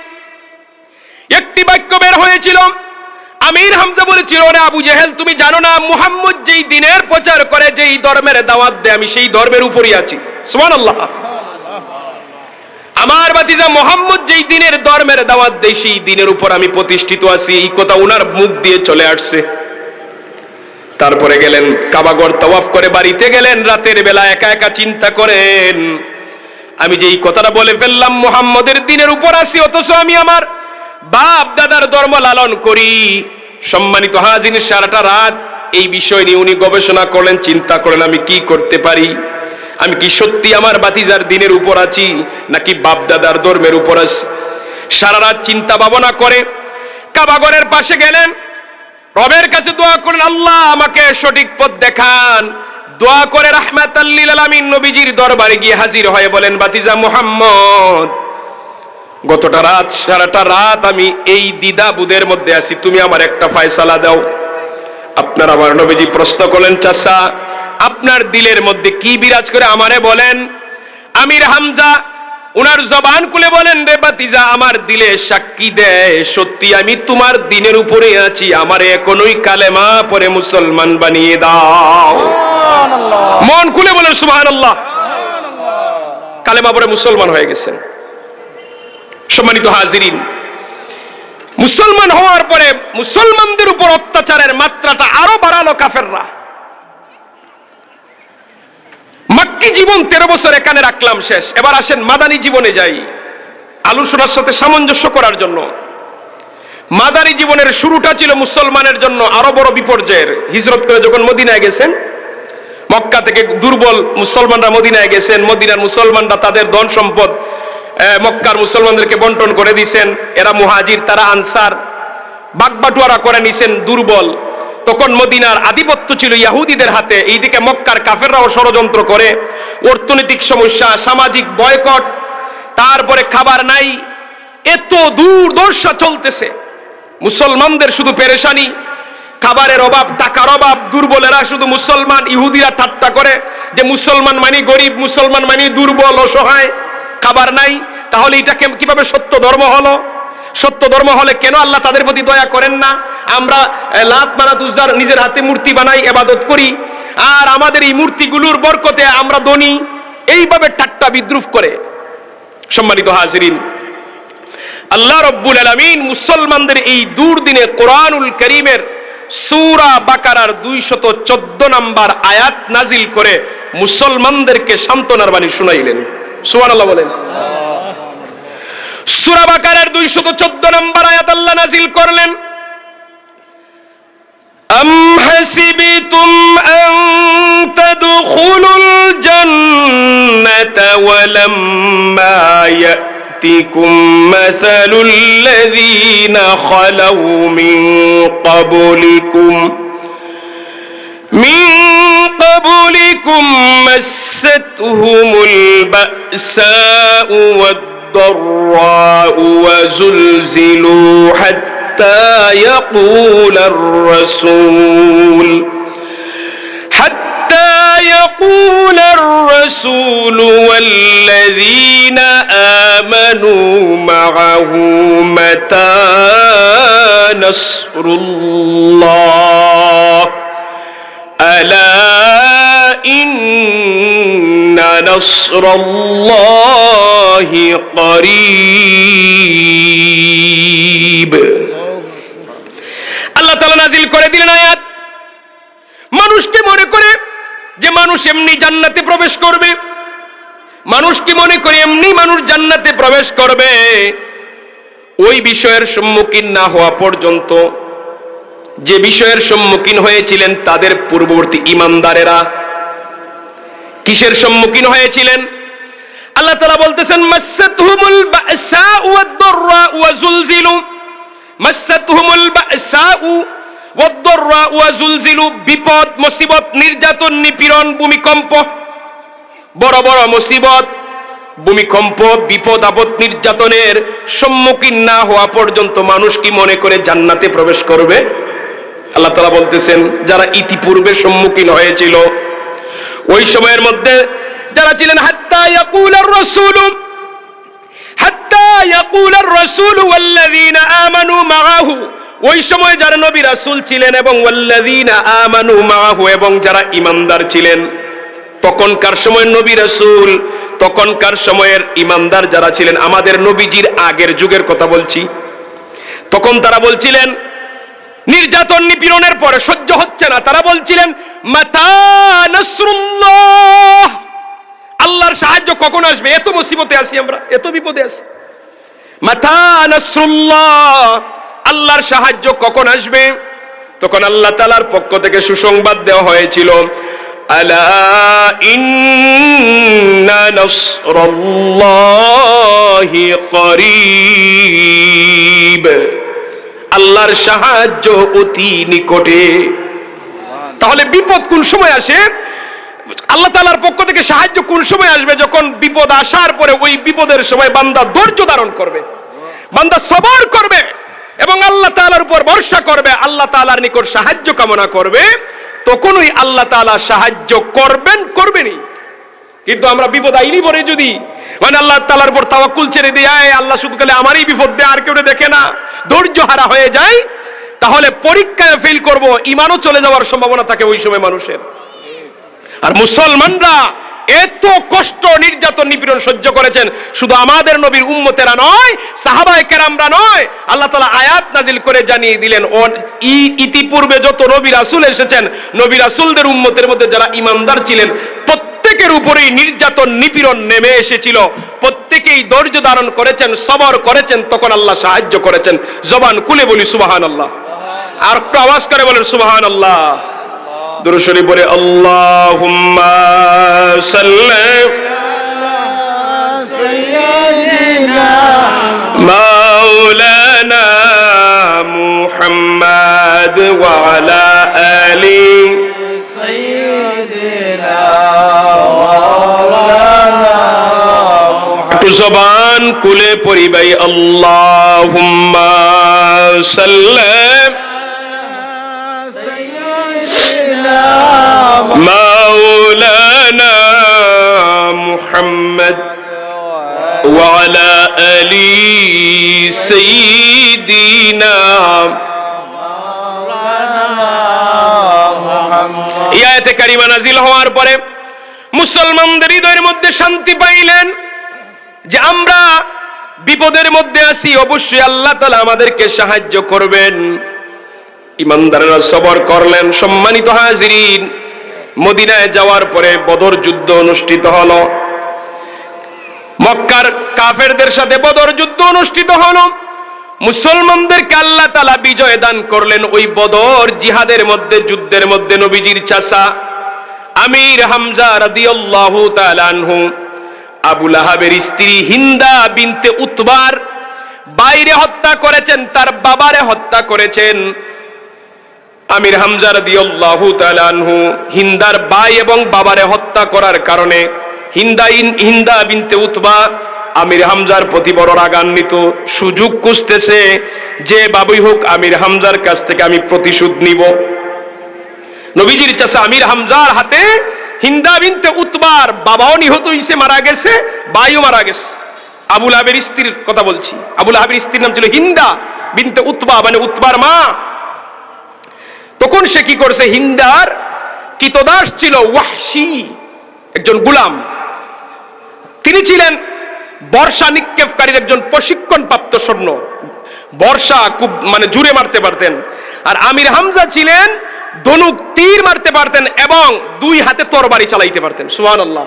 একটি বাক্য বের হয়েছিল। আমির হামজা বলেছিল, না আবু জেহেল, তুমি জানো না মুহাম্মদ যেই দিনের প্রচার করে, যেই ধর্মের দাওয়াত দেয়, আমি সেই ধর্মের উপরই আছি। সুবহানাল্লাহ। আমার ভাতিজা মুহাম্মদ যেই দিনের ধর্মের দাওয়াত দেয়, সেই দিনের উপর আমি প্রতিষ্ঠিত আছি। এই কথা উনার মুখ দিয়ে চলে আসছে। তারপরে গেলেন কাবাগর তাওয়াফ করে বাড়িতে গেলেন। রাতের বেলা একা একা চিন্তা করেন, আমি যে এই কথাটা বলে ফেললাম মুহাম্মদের দিনের উপর আছি, অথচ আমি আমার বাপ দাদার ধর্ম লালন করি। সম্মানিত হাজির, সারাটা রাত এই বিষয় নিয়ে উনি গবেষণা করলেন, চিন্তা করলেন আমি কি করতে পারি, আমি কি সত্যি আমার ভাতিজার দিনের উপর আছি নাকি বাপ দাদার ধর্মের উপর আছি। সারা রাত চিন্তা ভাবনা করে কাবাগরের পাশে গেলেন, রবের কাছে দোয়া করেন, আল্লাহ আমাকে সঠিক পথ দেখান। দোয়া করে রাহমাতাল লিল আলামিন নবীজির দরবারে গিয়ে হাজির হয়ে বলেন, ভাতিজা মুহাম্মদ, গতটা রাত সারাটা রাত আমি এই দ্বিধাবোধের মধ্যে আছি, তুমি আমার একটা ফয়সালা দাও। আপনার আমার নবীজি প্রশ্ন করলেন, চাচা আপনার দিলের মধ্যে কি বিরাজ করে আমারে বলেন। আমির হামজা উনার জবান খুলে বলেন, রে ভাতিজা, আমার দিলে সাক্ষী দেয় সত্যি আমি তোমার দিনের উপরে আছি, আমারে এখনই কালেমা পড়ে মুসলমান বানিয়ে দাও। মন খুলে বলেন সুবহানাল্লাহ। কালেমা পড়ে মুসলমান হয়ে গেছেন। সম্মানিত হাজিরিন, মুসলমান হওয়ার পরে মুসলমানদের উপর অত্যাচারের মাত্রাটা আরো বাড়ালো কাফেররা। মাক্কি জীবন 13 বছর এখানে রাখলাম, শেষ। এবার আসেন মাদানী জীবনে যাই, আলোচনার সাথে সামঞ্জস্য করার জন্য। মাদানী জীবনের শুরুটা ছিল মুসলমানের জন্য আরো বড় বিপর্যয়ের। হিজরত করে যখন মদিনায় গেছেন, মক্কা থেকে দুর্বল মুসলমানরা মদিনায় গেছেন, মদিনার মুসলমানরা তাদের ধন সম্পদ মক্কার মুসলমানদেরকে বন্টন করে দিয়েছেন। এরা মুহাজির, তারা আনসার, বাগবাটুয়ারা করে নিছেন দুর্বল। তখন মদিনার আধিপত্য ছিল ইহুদিদের হাতে। এইদিকে মক্কার কাফেররাও ষড়যন্ত্র করে, অর্থনৈতিক সমস্যা, সামাজিক বয়কট, তারপরে খাবার নাই, এত দুর্দশা চলতেছে। মুসলমানদের শুধু পেরেশানি, খাবারের অভাব, টাকার অভাব। দুর্বলেরা শুধু মুসলমান, ইহুদিরা ঠাট্টা করে যে মুসলমান মানে গরিব, মুসলমান মানে দুর্বল, অসহায়, খাবার নাই। তাহলে এটা কিভাবে সত্য ধর্ম হলো? সত্য ধর্ম হলে কেন আল্লাহ তাদের প্রতি দয়া করেন না? আমরা লাত মানাত উজ্জার নিজের হাতে মূর্তি বানাই, ইবাদত করি, আর আমাদের এই মূর্তিগুলোর বরকতে আমরা ধনী। এইভাবে ঠাট্টা বিদ্রুপ করে। সম্মানিত হাজিরিন, আল্লাহ রাব্বুল আলামিন মুসলমানদের এই দুর্দিনে কোরআনুল কারীমের সূরা বাকারার 214 নম্বর আয়াত নাজিল করে মুসলমানদেরকে সান্ত্বনার বাণী শুনাইলেন। সুবহানাল্লাহ বলেন। সূরা বাকারার 214 নম্বর আয়াত আল্লাহ নাজিল করলেন, আম হাসিবতুম আন তাদখুলুল জান্নাতা ওয়া লাম্মা ইয়াতিকুম মাসালুল লাযীনা খালাউ মিন قبلكم مست মাসাতহুমুল বাসাউ ওয়াদ-দাররাউ ওয়াজুলজিলু হাত্তা ইয়াকুলার রাসূল يقول الرسول والذين آمنوا معه متى نصر الله ألا إن نصر الله قريب الله تعالى নাযিল করে দিলেন আয়াত মানুষকে মনে করে যে মানুষ এমনি জান্নাতে প্রবেশ করবে, মানুষ কি মনে করে এমনি মানুষ জান্নাতে প্রবেশ করবে, ওই বিষয়ের সম্মুখীন না হওয়া পর্যন্ত যে বিষয়ের সম্মুখীন হয়েছিলেন তাদের পূর্ববর্তী ঈমানদারেরা কিসের সম্মুখীন হয়েছিলেন? আল্লাহ তাআলা বলতেছেন মাসাতহুমুল বাসাউ ওয়াদ-দাররাউ ওয়াজুলজিলু, মাসাতহুমুল বাসাউ ওয়াদ-দাররাউ ওয়াজুলজিলু, বিপদ মুসিবত নির্যাতন নিপীড়ন ভূমিকম্প, বড় বড় মুসিবত ভূমিকম্প বিপদ আপদ নির্যাতনের সম্মুখীন না হওয়া পর্যন্ত মানুষ কি মনে করে জান্নাতে প্রবেশ করবে? আল্লাহ তাআলা বলতেছেন যারা ইতিপূর্বে সম্মুখীন হয়েছিল ওই সময়ের মধ্যে যারা ছিলেন হাত্তা ইয়াকুলার রাসূল ওয়াল্লাযীনা আমানু মাআহু, ওই সময় যারা নবী রাসূল ছিলেন এবং ওয়াল্লাযীনা আমানু মাআহু এবং যারা ঈমানদার ছিলেন, তখনকার সময় নবী রাসূল, তখনকার সময়ের ঈমানদার যারা ছিলেন, আমাদের নবীজির আগের যুগের কথা বলছি, তখন তারা বলছিলেন নির্যাতন নিপীড়নের পরে সহ্য হচ্ছে না, তারা বলছিলেন মাতা নাসরুল্লাহ, আল্লাহর সাহায্য কখন আসবে, এত মুসিবতে আছি আমরা, এত বিপদে আছি, মাতা নাসরুল্লাহ, আল্লাহর সাহায্য কখন আসবে? তখন আল্লাহ তাআলার পক্ষ থেকে সুসংবাদ দেওয়া হয়েছিল আলা ইন্না নাসরাল্লাহি করিব, আল্লাহর সাহায্য অতি নিকটে। তাহলে বিপদ কোন সময় আসে? আল্লাহ তাআলার পক্ষ থেকে সাহায্য কোন সময় আসবে? যখন বিপদ আসার পরে ওই বিপদের সময় বান্দা ধৈর্য ধারণ করবে, বান্দা সবর করবে এবং আল্লাহ তাআলার উপর ভরসা করবে, আল্লাহ তাআলার নিকট সাহায্য কামনা করবে, তখনই আল্লাহ তাআলা সাহায্য করবেনই। কিন্তু আমরা বিপদ আইনি পরে যদি আল্লাহ তাআলার উপর তাওয়াক্কুল ছেড়ে দিই, আল্লাহ শুধু খালি আমারই বিপদ দেয় আর কেউ দেখে না, ধৈর্য হারা হয়ে যায়, তাহলে পরীক্ষায় ফেল করব, ঈমানও চলে যাওয়ার সম্ভাবনা থাকে ওই সময় মানুষের। আর মুসলমানরা এত কষ্ট নির্যাতন নিপীড়ন সহ্য করেছেন, শুধু আমাদের নবীর উম্মতেরা নয়, সাহাবায়ে কেরামরা নয়, আল্লাহ তাআলা আয়াত নাজিল করে জানিয়ে দিলেন ইতিপূর্বে যত নবী রাসূল এসেছেন, নবী রাসূলদের উম্মতের মধ্যে যারা ঈমানদার ছিলেন প্রত্যেকের উপরেই নির্যাতন নিপীড়ন নেমে এসেছিল, প্রত্যেকেই ধৈর্য ধারণ করেছেন, সবর করেছেন, তখন আল্লাহ সাহায্য করেছেন। জবান খুলে বলি সুবহানাল্লাহ, আর একটু আওয়াজ করে বলেন সুবহানাল্লাহ। দুরূদ শরীফ বলে আল্লাহুম্মা সাল্লি সাইয়্যিদিনা মাওলানা মুহাম্মাদ ওয়া আলা আলি সাইয়্যিদিনা মাওলানা। একটু জবান খুলে পড়ি ভাই, আল্লাহুম্মা সাল্লি مولانا محمد وعلى آل سيدنا এই আয়াতে কারিমা নাজিল হওয়ার পরে মুসলমানদের হৃদয়ের মধ্যে শান্তি পাইলেন যে আমরা বিপদের মধ্যে আছি, অবশ্যই আল্লাহ তাআলা আমাদেরকে সাহায্য করবেন। ঈমানদাররা সবর করলেন। সম্মানিত হাজিরিন, মদিনায় যাওয়ার পরে বদর যুদ্ধ অনুষ্ঠিত হলো, মক্কার কাফেরদের সাথে বদর যুদ্ধ অনুষ্ঠিত হলো, মুসলমানদেরকে আল্লাহ তাআলা বিজয় দান করলেন। ওই বদর জিহাদের মধ্যে, যুদ্ধের মধ্যে নবীজির চাচা আমির হামজা রাদিয়াল্লাহু তাআলা আনহু আবু লাহাবের স্ত্রী হিন্দা বিনতে উতবার বাইরে হত্যা করেছেন, তার বাবারে হত্যা করেছেন। আমির হামজা রাদিয়াল্লাহু তাআলা আনহু হিন্দার ভাই এবং বাবারে হত্যা করার কারণে হিন্দা বিনতে উতবা আমির হামজার প্রতি বড় রাগান্বিত, সুযোগ খুঁজতেছে যে বাবুই হোক আমির হামজার কাছ থেকে আমি প্রতিশোধ নিব। নবীজির চাচা আমির হামজার হাতে হিন্দা বিনতে উতবার বাবাও নিহত হইছে, মারা গেছে, ভাইও মারা গেছে। আবুল আহাবের স্ত্রীর কথা বলছি। আবুল আহাবের স্ত্রীর নাম ছিল হিন্দা বিনতে উতবা, মানে উতবার মা। তখন সে কি করছে, হিন্দার কিতদাস ছিল ওয়াহশী, একজন গুলাম। তিনি ছিলেন বর্ষা নিক্ষেপকারীর একজন প্রশিক্ষণপ্রাপ্ত সৈন্য। বর্ষা খুব মানে জুড়ে মারতে পারতেন। আর আমির হামজা ছিলেন ধনুক তীর মারতে পারতেন এবং দুই হাতে তরবারি চালাইতে পারতেন। সুবহানাল্লাহ।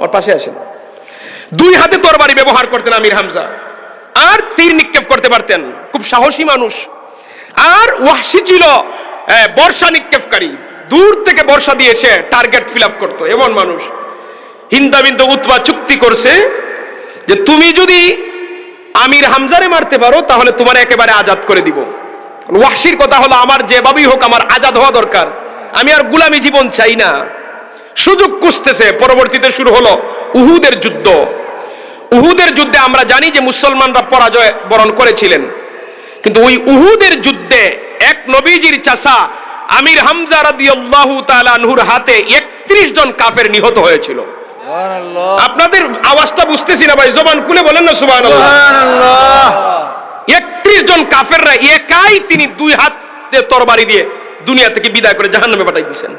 ওর পাশে আসেন। দুই হাতে তরবারি ব্যবহার করতেন আমির হামজা, আর তীর নিক্ষেপ করতে পারতেন। খুব সাহসী মানুষ। আর ওয়াহশী ছিল বর্ষা নিক্ষেপকারী, দূর থেকে বর্ষা দিয়েছে টার্গেট ফিল আপ করতো, এমন মানুষ। হিন্দা বিনতে উতবা চুক্তি করছে যে তুমি যদি আমির হামজারে মারতে পারো তাহলে তোমার একেবারে আজাদ করে দিব। ওয়াহশীর কথা হলো আমার যেভাবেই হোক আমার আজাদ হওয়া দরকার, আমি আর গুলামি জীবন চাই না। সুযোগ খুঁজতেছে। পরবর্তীতে শুরু হলো উহুদের যুদ্ধ। উহুদের যুদ্ধে আমরা জানি যে মুসলমানরা পরাজয় বরণ করেছিলেন, কিন্তু ওই উহুদের যুদ্ধে এক নবীজির চাচা আমির হামজা রাদিয়াল্লাহু তাআলা আনহুর হাতে 31 জন কাফের নিহত হয়েছিল। আপনাদের আওয়াজটা বুঝতেছি না ভাই, জবান খুলে বলেন না সুবহানাল্লাহ। 31 জন কাফেররা একাই তিনি দুই হাতে তরবারি দিয়ে দুনিয়া থেকে বিদায় করে জাহান্নামে পাঠাই দিয়েছেন।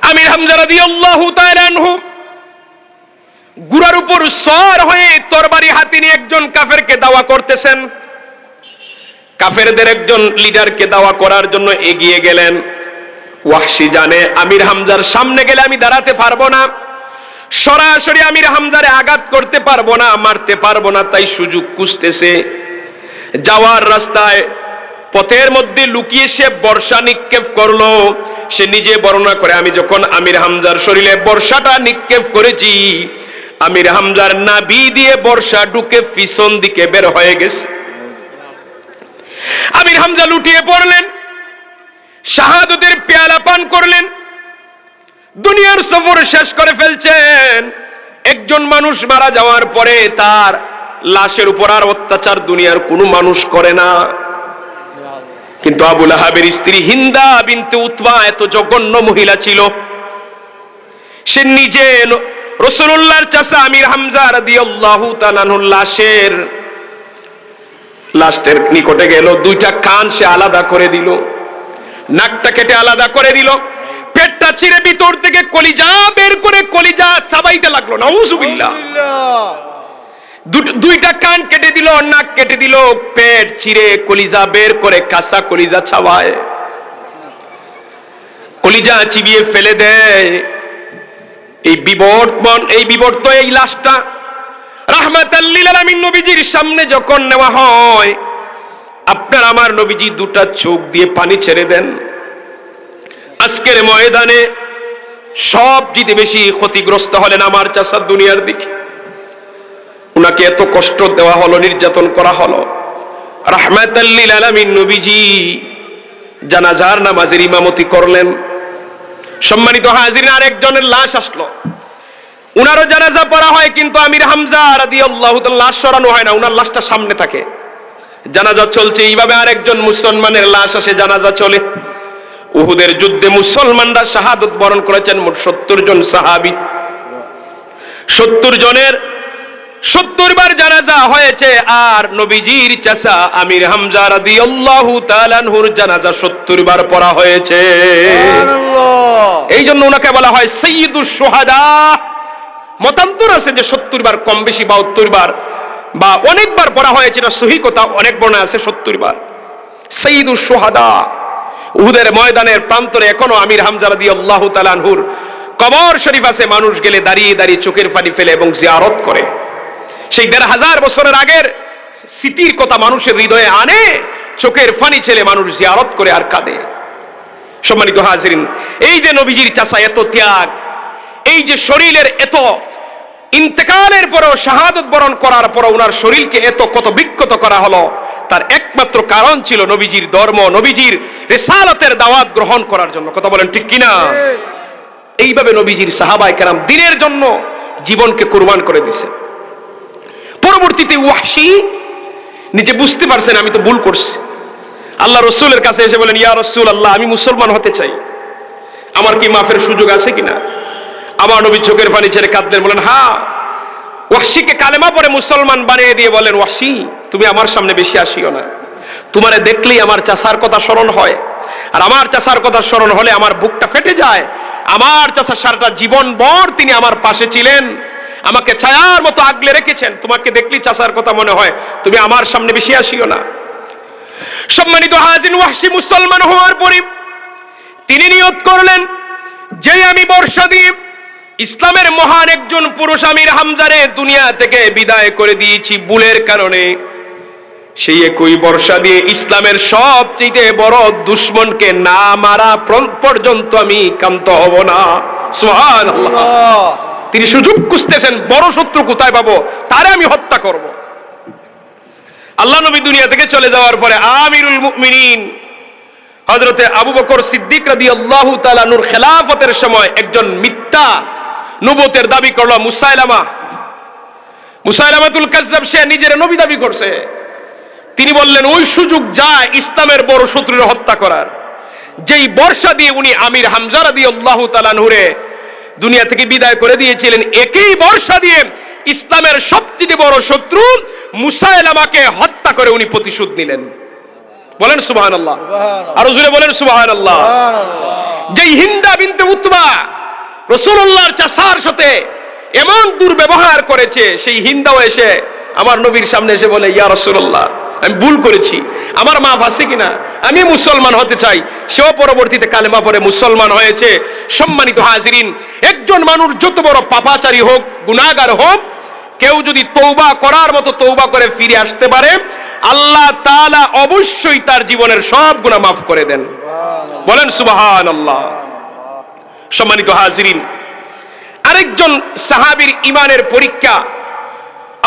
আমির হামজা রাদিয়াল্লাহু তাআলা আনহু গুরার উপর সওয়ার হয়ে তরবারি হাতে নিয়ে একজন কাফেরকে দাওয়া করতেছেন। কাফেরদের একজন লিডারকে দাওয়া করার জন্য এগিয়ে গেলেন। ওয়াহশী জানে আমির হামজার সামনে গেলে আমি দাঁড়াতে পারবো না, সরাসরি আমির হামজারে আঘাত করতে পারবো না, মারতে পারবো না, তাই সুযোগ খুঁজতেছে। যাওয়ার রাস্তায় পথের মধ্যে লুকিয়ে সে বর্ষা নিক্ষেপ করলো। সে নিজে বর্ণনা করে, আমি যখন আমির হামজার শরীরে বর্ষাটা নিক্ষেপ করেছি, আমির হামজার নাভি দিয়ে বর্ষা ঢুকে পিছন দিকে বের হয়ে গেছে। আমির হামজা লুটিয়ে পড়লেন, শাহাদাতের পেয়ালা পান করলেন, দুনিয়ার সফর শেষ করে ফেলছেন। একজন মানুষ মারা যাওয়ার পরে তার লাশের উপর আর অত্যাচার দুনিয়ার কোনো মানুষ করে না। কিন্তু আবুল আহাবের স্ত্রী হিন্দা বিনতে উতবা এত জঘন্য মহিলা ছিল, সে নিজে রাসূলুল্লাহর চাচা আমির হামজা রাদিয়াল্লাহু তাআলা আনহুর লাশের নিকটে গেল, দুইটা কান সে আলাদা করে দিল, নাকটা কেটে আলাদা করে দিল, পেটটা ছিঁড়ে ভিতর থেকে কলিজা বের করে কলিজা চাবাইতে লাগলো। নাউযুবিল্লাহ। দুইটা কান কেটে দিল, নাক কেটে দিল, পেট ছিঁড়ে কলিজা বের করে কাঁচা কলিজা চাবায়, কলিজা চিবিয়ে ফেলে দেয়। এই বিবর্ত এই লাশটা রাহমাতাল লিল আলামিন নবীজির সামনে যখন নেওয়া হয়, আপনার আমার নবীজি দুটা চোখ দিয়ে পানি ছেড়ে দেন। আজকের ময়দানে সবচেয়ে বেশি ক্ষতিগ্রস্ত হলেন আমার চাচা দুনিয়ার দিকে। উনাকে এত কষ্ট দেওয়া হলো, নির্যাতন করা হলো। রাহমাতাল লিল আলামিন নবীজি জানাজার নামাজের ইমামতি করলেন। সম্মানিত হাজিরিন, আরেকজনের লাশ আসলো, উনারও জানাজা পড়া হয়, কিন্তু আমির হামজা রাদিয়াল্লাহু তাআলা লাশ সরানো হয় না, উনার লাশটা সামনে থাকে। জানাজা চলছে, এইভাবে আরেকজন মুসলমানের লাশ আসে, জানাজা চলে। উহুদের যুদ্ধে মুসলমানরা শাহাদাত বরণ করেছেন মোট 70 জন সাহাবী। 70 জনের 70 বার জানাজা হয়েছে। আর নবীজির চাচা আমির হামজা রাদিয়াল্লাহু তাআলা আনহুর জানাজা 70 বার পড়া হয়েছে। সুবহানাল্লাহ। এই জন্য ওনাকে বলা হয় সাইয়্যিদুশ শুহাদা। মতান্তর আছে যে 70 বার, কম বেশি 72 বার বা অনেকবার পড়া হয়েছে, না সহিহ কথা, অনেক বর্ণনা আছে 70 বার। সাইয়্যিদুশ শুহাদা। উহুদের ময়দানের প্রান্তরে এখনো আমির হামজা রাদিয়াল্লাহু তাআলা আনহুর কবর শরীফ আছে। মানুষ গেলে দাঁড়িয়ে দাঁড়িয়ে চোখের পানি ফেলে এবং জিয়ারত করে। সেই 1500 বছরের আগের স্মৃতির কথা মানুষের হৃদয়ে আনে, চোখের পানি ছেলে মানুষ জিয়ারত করে আর কাঁদে। সম্মানিত হাজিরিন, এই যে নবীজির চাচা এত ত্যাগ, এই যে শরীরের এত ইন্তেকালের পরেও শাহাদাত বরণ করার পরও ওনার শরীরকে এত কত বিক্ষত করা হলো, তার একমাত্র কারণ ছিল নবীজির ধর্ম, নবীজির রিসালাতের দাওয়াত গ্রহণ করার জন্য। কথা বলেন ঠিক কিনা? এইভাবে নবীজির সাহাবায়ে কেরাম দ্বীনের জন্য জীবনকে কুরবান করে দিয়েছে। পরবর্তীতে ওয়াহশী নিজে বুঝতে পারছেন আমি তো ভুল করছি, আল্লাহ রসুলের কাছে এসে বলেন, ইয়া রাসূলুল্লাহ, আমি মুসলমান হতে চাই, আমার কি মাফের সুযোগ আছে কিনা? আমার নবী চোখের পানি ছেড়ে কাঁদলেন, বলেন হ্যাঁ। ওয়াহশীকে কালেমা পড়ে মুসলমান বানিয়ে দিয়ে বলেন, ওয়াহশী, তুমি আমার সামনে বেশি আসিও না, তোমারে দেখলেই আমার চাচার কথা স্মরণ হয়, আর আমার চাচার কথা স্মরণ হলে আমার বুকটা ফেটে যায়। আমার চাচা সারাটা জীবন ভর তিনি আমার পাশে ছিলেন, আমাকে ছায়ার মতো আগলে রেখেছেন, তোমাকে দেখলেই চাচার কথা মনে হয়, তুমি আমার সামনে বেশি আসিও না। সম্মানিত হাজির, ওয়াহশী মুসলমান হওয়ার পরে তিনি নিয়ত করলেন যে আমি বর্ষা দিয়ে ইসলামের মহান একজন পুরুষ আমির হামজারে দুনিয়া থেকে বিদায় করে দিয়েছি ভুলের কারণে, সেই একই বর্ষা দিয়ে ইসলামের সবচেয়ে বড় দুশমনকে না মারা পর্যন্ত আমি ক্ষান্ত হব না। সুবহানাল্লাহ। তিনি সুযোগ খুঁজতেছেন, বড় শত্রু কোথায় পাবো, তারে আমি হত্যা করব। আল্লাহ নবী দুনিয়া থেকে চলে যাওয়ার পরে আমিরুল মুমিনিন হযরতে আবু বকর সিদ্দিক রাদিয়াল্লাহু তাআলা নূর খেলাফতের সময় একজন মিথ্যা নবুয়তের দাবি করলো, মুসাইলামাতুল কাযযাব, সে নিজের নবী দাবি করছে। তিনি বললেন, ওই সুযোগ যায় ইসলামের বড় শত্রুর হত্যা করার, যেই বর্ষা দিয়ে উনি আমির হামজা রাদিয়াল্লাহু তাআলা নূরে দুনিয়া থেকে বিদায় করে দিয়েছিলেন, একই বর্ষা দিয়ে ইসলামের সবচেয়ে বড় শত্রু মুসাইলামাকে হত্যা করে উনি প্রতিশোধ নিলেন। বলেন সুবহানাল্লাহ, আরো জোরে বলেন সুবহানাল্লাহ। যেই হিন্দা বিনতে উতবা রাসূলুল্লাহর চাচার সাথে এমন দুর্ব্যবহার করেছে, সেই হিন্দাও এসে আমার নবীর সামনে এসে বলে, ইয়া রাসূলুল্লাহ, আমি ভুল করেছি, আমার মাফ আছে কিনা, আমি মুসলমান হতে চাই। সেও পরবর্তীতে কালেমা পড়ে মুসলমান হয়েছে। সম্মানিত হাজিরিন, একজন মানুষ যত বড় পাপাচারী হোক, গুনাহগার হোক, কেউ যদি তওবা করার মতো তওবা করে ফিরে আসতে পারে, আল্লাহ তাআলা অবশ্যই তার জীবনের সব গুনাহ মাফ করে দেন। বলেন সুবহানাল্লাহ। সম্মানিত হাজিরিন, আরেকজন সাহাবীর ঈমানের পরীক্ষা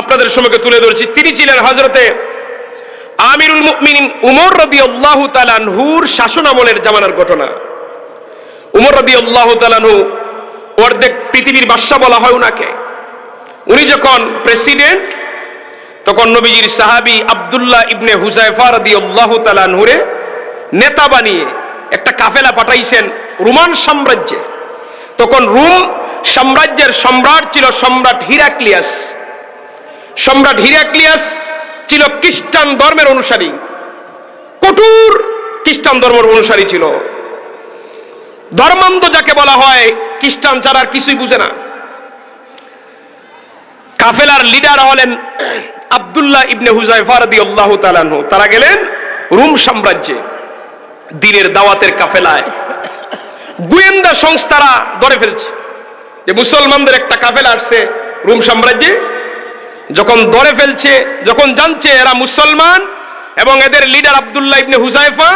আপনাদের সম্মুখে তুলে ধরেছি। তিনি ছিলেন হযরতে আমিরুল মুমিনিন উমর রাদিয়াল্লাহু তাআলা আনহুর শাসন আমলের জামানার ঘটনা। উমর রাদিয়াল্লাহু তাআলা আনহু অর্ধেক পৃথিবীর বাদশা বলা হয় উনাকে। উনি যখন প্রেসিডেন্ট, তখন নবীজির সাহাবী আব্দুল্লাহ ইবনে হুযায়ফা রাদিয়াল্লাহু তাআলা আনহুরে নেতা বানিয়ে একটা কাফেলা পাঠাইছেন রোমান সাম্রাজ্যে। তখন রোম সাম্রাজ্যের সম্রাট ছিল সম্রাট হিরাক্লিয়াস। সম্রাট হিরাক্লিয়াস ছিল খ্রিস্টান ধর্মের অনুসারী, কঠোর খ্রিস্টান ধর্মের অনুসারী ছিল। ধর্মান্ধ যাকে বলা হয়, খ্রিস্টান ছাড়া আর কিছুই বুঝে না। কাফেলার লিডার হলেন আব্দুল্লাহ ইবনে হুযায়ফা রাদিয়াল্লাহু তাআলা আনহু। তারা গেলেন রোম সাম্রাজ্যে দ্বীনের দাওয়াতের কাফেলায়। গোয়েন্দা সংস্থারা ধরে ফেলছে যে মুসলমানদের একটা কাফেলা আসছে রোম সাম্রাজ্যে। যখন ধরে ফেলছে, যখন জানছে এরা মুসলমান এবং এদের লিডার আব্দুল্লাহ ইবনে হুযায়ফা,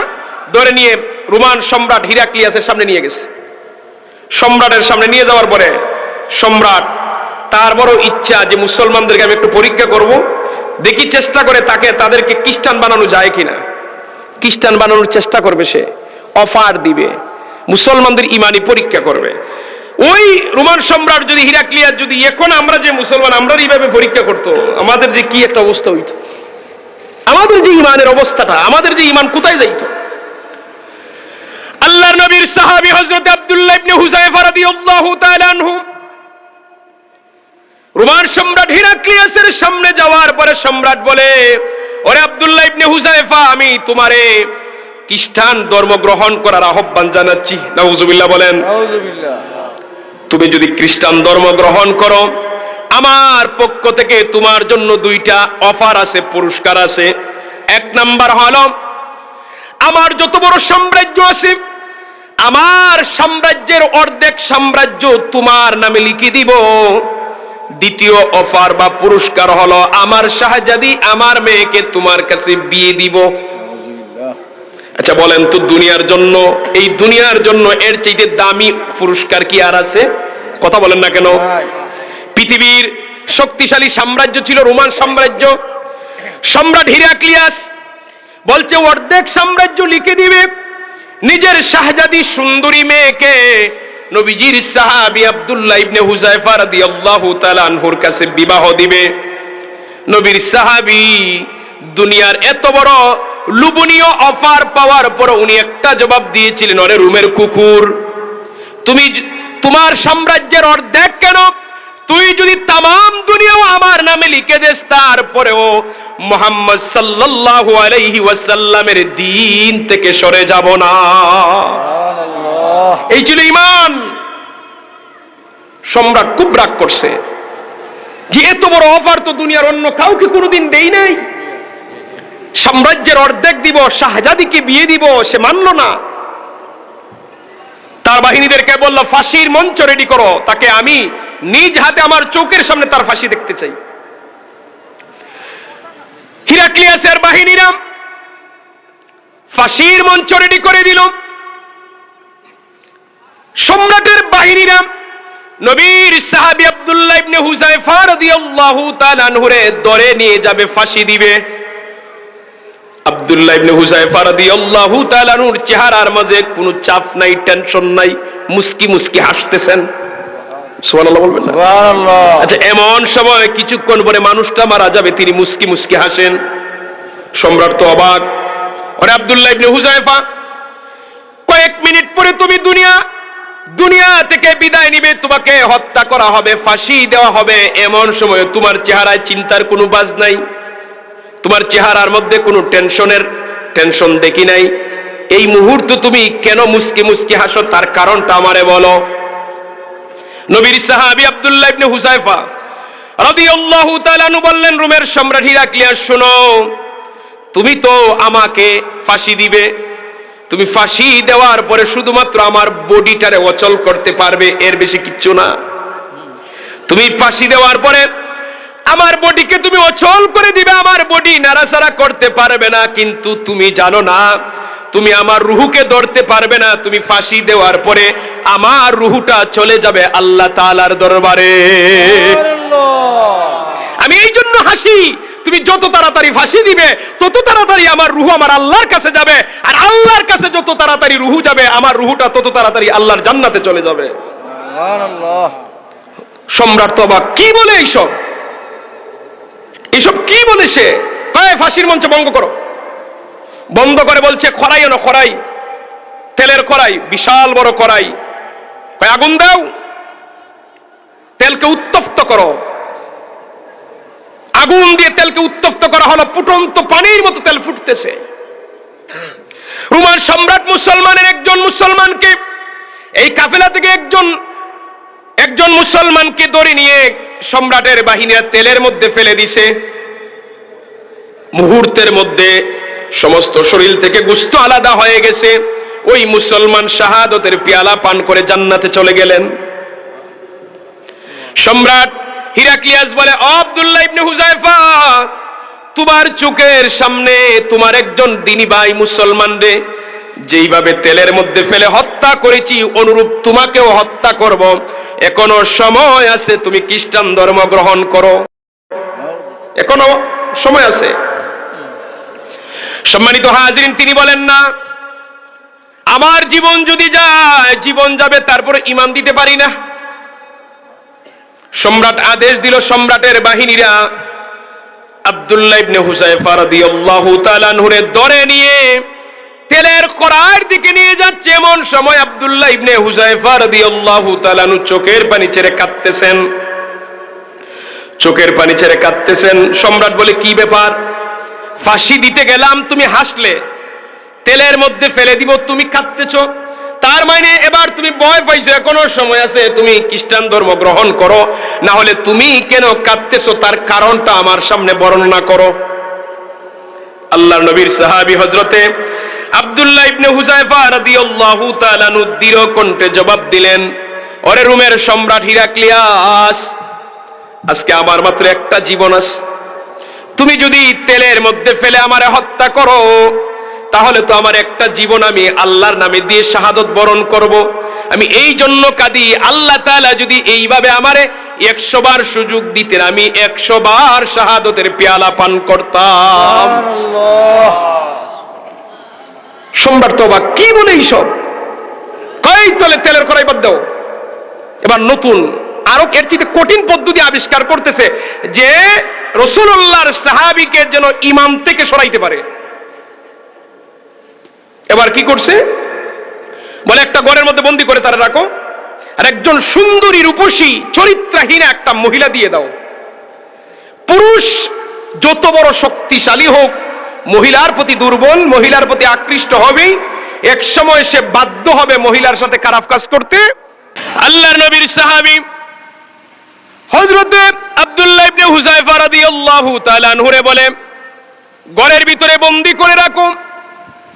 ধরে নিয়ে রোমান সম্রাট হিরাক্লিয়াসের সামনে নিয়ে গেছে। সম্রাটের সামনে নিয়ে যাওয়ার পরে সম্রাট, তার বড় ইচ্ছা যে মুসলমানদেরকে আমি একটু পরীক্ষা করব, দেখি চেষ্টা করে তাদেরকে খ্রিস্টান বানানো যায় কিনা। খ্রিস্টান বানানোর চেষ্টা করবে, সে অফার দিবে, মুসলমানদের ইমানি পরীক্ষা করবে। ওই রোমান সম্রাট যদি হিরাক্লিয়াস যদি এখন আমরা যে মুসলমান, আমরা এইভাবে পরীক্ষা করতো, আমাদের যে কি একটা অবস্থা হইত, আমাদের যে ইমানের অবস্থাটা, আমাদের যে ইমান কোথায় যাইত। আল্লাহর নবীর সাহাবী হযরত আব্দুল্লাহ ইবনে হুযায়ফা রাদিয়াল্লাহু তাআলা আনহু রোমান সম্রাট হিরাক্লিয়াসের সামনে যাওয়ার পরে সম্রাট বলে, ওরে আব্দুল্লাহ ইবনে হুযায়ফা, আমি তোমারে খ্রিস্টান ধর্ম গ্রহণ করার আহ্বান জানাচ্ছি। নাউযুবিল্লাহ বলেন। নাউযুবিল্লাহ। তুমি যদি খ্রিস্টান ধর্ম গ্রহণ করো, আমার পক্ষ থেকে তোমার জন্য দুইটা অফার আছে, পুরস্কার আছে। এক নাম্বার হলো, আমার যত বড় সাম্রাজ্য আছে, আমার সাম্রাজ্যের অর্ধেক সাম্রাজ্য তোমার নামে লিখে দিব। দ্বিতীয় অফার বা পুরস্কার হলো, আমার শাহজাদি, আমার মেয়েকে তোমার কাছে বিয়ে দিব। আচ্ছা বলেন তো, দুনিয়ার জন্য, এই দুনিয়ার জন্য এর চাইতে দামি পুরস্কার কি আর আছে? কথা বলেন না কেন? পৃথিবীর শক্তিশালী সাম্রাজ্য ছিল রোমান সাম্রাজ্য। সম্রাট হিরাক্লিয়াস বলছে অর্ধেক সাম্রাজ্য লিখে দিবে, নিজের শাহজাদি সুন্দরী মেয়েকে নবীজির সাহাবী আব্দুল্লাহ ইবনে হুযায়ফা রাদিয়াল্লাহু তাআলা আনহুর কাছে বিবাহ দিবে। নবীর সাহাবী দুনিয়ার এত বড় লোভনীয় অফার পাওয়ার পর উনি একটা জবাব দিয়েছিলেন, ওরে রুমের কুকুর, তুমি তোমার সাম্রাজ্যের অর্ধেক কেন, তুই যদি তামাম দুনিয়াও আমার নামে লিখে দেস, তারপরেও মুহাম্মদ সাল্লাল্লাহু আলাইহি ওয়াসাল্লামের দ্বীন থেকে সরে যাব না। এই ছিল ঈমান। সম্রাট খুব রাগ করছে যে এত বড় অফার তো দুনিয়ার অন্য কাউকে কোনোদিন দেই নাই, সাম্রাজ্যের অর্ধেক দিব, শাহজাদিকে বিয়ে দিব, সে মানল না। তার বাহিনীদেরকে বলল, ফাঁসির মঞ্চ রেডি করো, তাকে আমি নিজ হাতে আমার চোখের সামনে তার ফাঁসি দেখতে চাই। হিরাক্লিয়াসের বাহিনীরা ফাঁসির মঞ্চ রেডি করে দিল। সম্রাটের বাহিনীরা নবীর সাহাবী আব্দুল্লাহ ইবনে হুযায়ফা রাদিয়াল্লাহু তাআলা আনহুরে ধরে নিয়ে যাবে, ফাঁসি দিবে। আব্দুল্লাহ ইবনে হুযায়ফা রাদিয়াল্লাহু তাআলা আনহুর চেহারার মাঝে কোনো চাপ নাই, টেনশন নাই, মুস্কি মুস্কি হাসতেছেন। সুবহানাল্লাহ বলবেন না? সুবহানাল্লাহ। আচ্ছা, এমন সময় কিছুক্ষণ পরে মানুষটা মারা যাবে, তিনি মুস্কি মুস্কি হাসেন। সম্রাট তো অবাক। ওরে আব্দুল্লাহ ইবনে হুযায়ফা, কয়েক মিনিট পরে তুমি দুনিয়া থেকে বিদায় নিবে, তোমাকে হত্যা করা হবে, ফাঁসি দেওয়া হবে। এমন সময় তোমার চেহারায় চিন্তার কোনো বাজ নাই, তোমার চেহারার মধ্যে কোনো টেনশন দেখি নাই। এই মুহূর্তে তুমি কেন মুস্কি মুস্কি হাসো, তার কারণটা আমারে বলো। নবীর সাহাবী আব্দুল্লাহ ইবনে হুযায়ফা রাদিয়াল্লাহু তাআলা আনহু বললেন, রোমের সম্রাট হিরাক্লিয়াস, শোনো, তুমি তো আমাকে ফাঁসি দিবে, তুমি ফাঁসি দেওয়ার পরে শুধুমাত্র আমার বডিটারে অচল করতে পারবে, এর বেশি কিচ্ছু না। তুমি ফাঁসি দেওয়ার পরে আমার বডিকে তুমি অচল করে দিবে, আমার বডি নাড়াচাড়া করতে পারবে না, কিন্তু তুমি জানো না, তুমি আমার রুহুকে ধরতে পারবে না। তুমি ফাঁসি দেওয়ার পরে আমার রুহুটা চলে যাবে আল্লাহ তাআলার দরবারে। আমি এই জন্য হাসি, তুমি যত তাড়াতাড়ি ফাঁসি দিবে তত তাড়াতাড়ি আমার রুহু আমার আল্লাহর কাছে যাবে, আর আল্লাহর কাছে যত তাড়াতাড়ি রুহু যাবে, আমার রুহুটা তত তাড়াতাড়ি আল্লাহর জান্নাতে চলে যাবে। সুবহানাল্লাহ। সম্রাট তো অবাক, কি বলে এইসব কি বলে সে? ফাঁসির মঞ্চ ভঙ্গ করো। বন্ধ করে বলছে, খড়াই এনো, খড়াই, তেলের কড়াই, বিশাল বড় কড়াই, আগুন দাও, তেলকে উত্তপ্ত করো। আগুন দিয়ে তেলকে উত্তপ্ত করা হলো, ফুটন্ত পানির মতো তেল ফুটতেছে। রোমান সম্রাট মুসলমানের একজন মুসলমানকে, এই কাফেলা থেকে একজন মুসলমানকে ধরে নিয়ে সম্রাটের বাহিনীরা তেলের মধ্যে ফেলে দিছে। মুহূর্তের মধ্যে সমস্ত শরীর থেকে গোশত আলাদা হয়ে গেছে। ওই মুসলমান শাহাদতের পেয়ালা পান করে জান্নাতে চলে গেলেন। সম্রাট হিরাক্লিয়াস বলে, আব্দুল্লাহ ইবনে হুযায়ফা, তোমার চোখের সামনে তোমার একজন দ্বীনী ভাই মুসলমান রে যেইভাবে তেলের মধ্যে ফেলে হত্যা করেছি, অনুরূপ তোমাকেও হত্যা করব। এখনো সময় আছে, তুমি খ্রিস্টান ধর্ম গ্রহণ করো, এখনো সময় আছে। সম্মানিত হাজিরিন, তিনি বলেন না, আমার জীবন যদি যায়, জীবন যাবে, তারপরে ঈমান দিতে পারি না। সম্রাট আদেশ দিল, সম্রাটের বাহিনীরা আব্দুল্লাহ ইবনে হুযায়ফা রাদিয়াল্লাহু তাআলা আনহুরে ধরে নিয়ে তেলের কড়াইয়ের দিকে নিয়ে যাচ্ছে। এমন সময় আব্দুল্লাহ ইবনে হুযায়ফা রাদিয়াল্লাহু তাআলা আনহু চোখের পানি ছেড়ে কাঁদতেছেন। সম্রাট বলে, কি ব্যাপার? ফাঁসি দিতে গেলাম, তুমি হাসলে, তেলের মধ্যে ফেলে দিব, তুমি কাঁদতেছো, তার মানে এবার তুমি ভয় পাইছো, এখনো সময় আছে, তুমি খ্রিস্টান ধর্ম গ্রহণ করো, না হলে তুমি কেন কাঁদতেছো তার কারণটা আমার সামনে বর্ণনা করো। আল্লাহর নবীর সাহাবী হযরতে আব্দুল্লাহ ইবনে হুযায়ফা রাদিয়াল্লাহু তাআলা আনহু দৃঢ় কণ্ঠে জবাব দিলেন, ওরে রোমের সম্রাট হিরাক্লিয়াস, আজকে আমার মাত্র একটা জীবন আছে, তুমি যদি তেলের মধ্যে ফেলে আমারে হত্যা করো, তাহলে তো আমার একটা জীবন আমি আল্লাহর নামে দিয়ে শাহাদত বরণ করব। আমি এই জন্য কাঁদি, আল্লাহ তাআলা যদি এইভাবে আমারে 100 বার সুযোগ দিতেন, আমি 100 বার শাহাদতের পেয়ালা পান করতাম। সম্রাট তো অবাক, কি বলে এইসব? কই তেলের কড়াই বাদ দাও, এবার নতুন আরো এর চেয়ে কঠিন পদ্ধতি আবিষ্কার করতেছে যে রাসূলুল্লাহর সাহাবীকে যেন ইমাম থেকে সরাইতে পারে। এবার কি করছে, বলে একটা ঘরের মধ্যে বন্দি করে তারা রাখো, আর একজন সুন্দরী রূপসী চরিত্রহীন একটা মহিলা দিয়ে দাও। পুরুষ যত বড় শক্তিশালী হোক, মহিলার প্রতি দুর্বল, মহিলার প্রতি আকৃষ্ট হবেই, এক সময় সে বাধ্য হবে মহিলার সাথে খারাপ কাজ করতে। আল্লাহর নবীর সাহাবী হযরতে আব্দুল্লাহ ইবনে হুযায়ফা রাদিয়াল্লাহু তাআলা আনহুরে বলে, ঘরের ভিতরে বন্দি করে রাখো,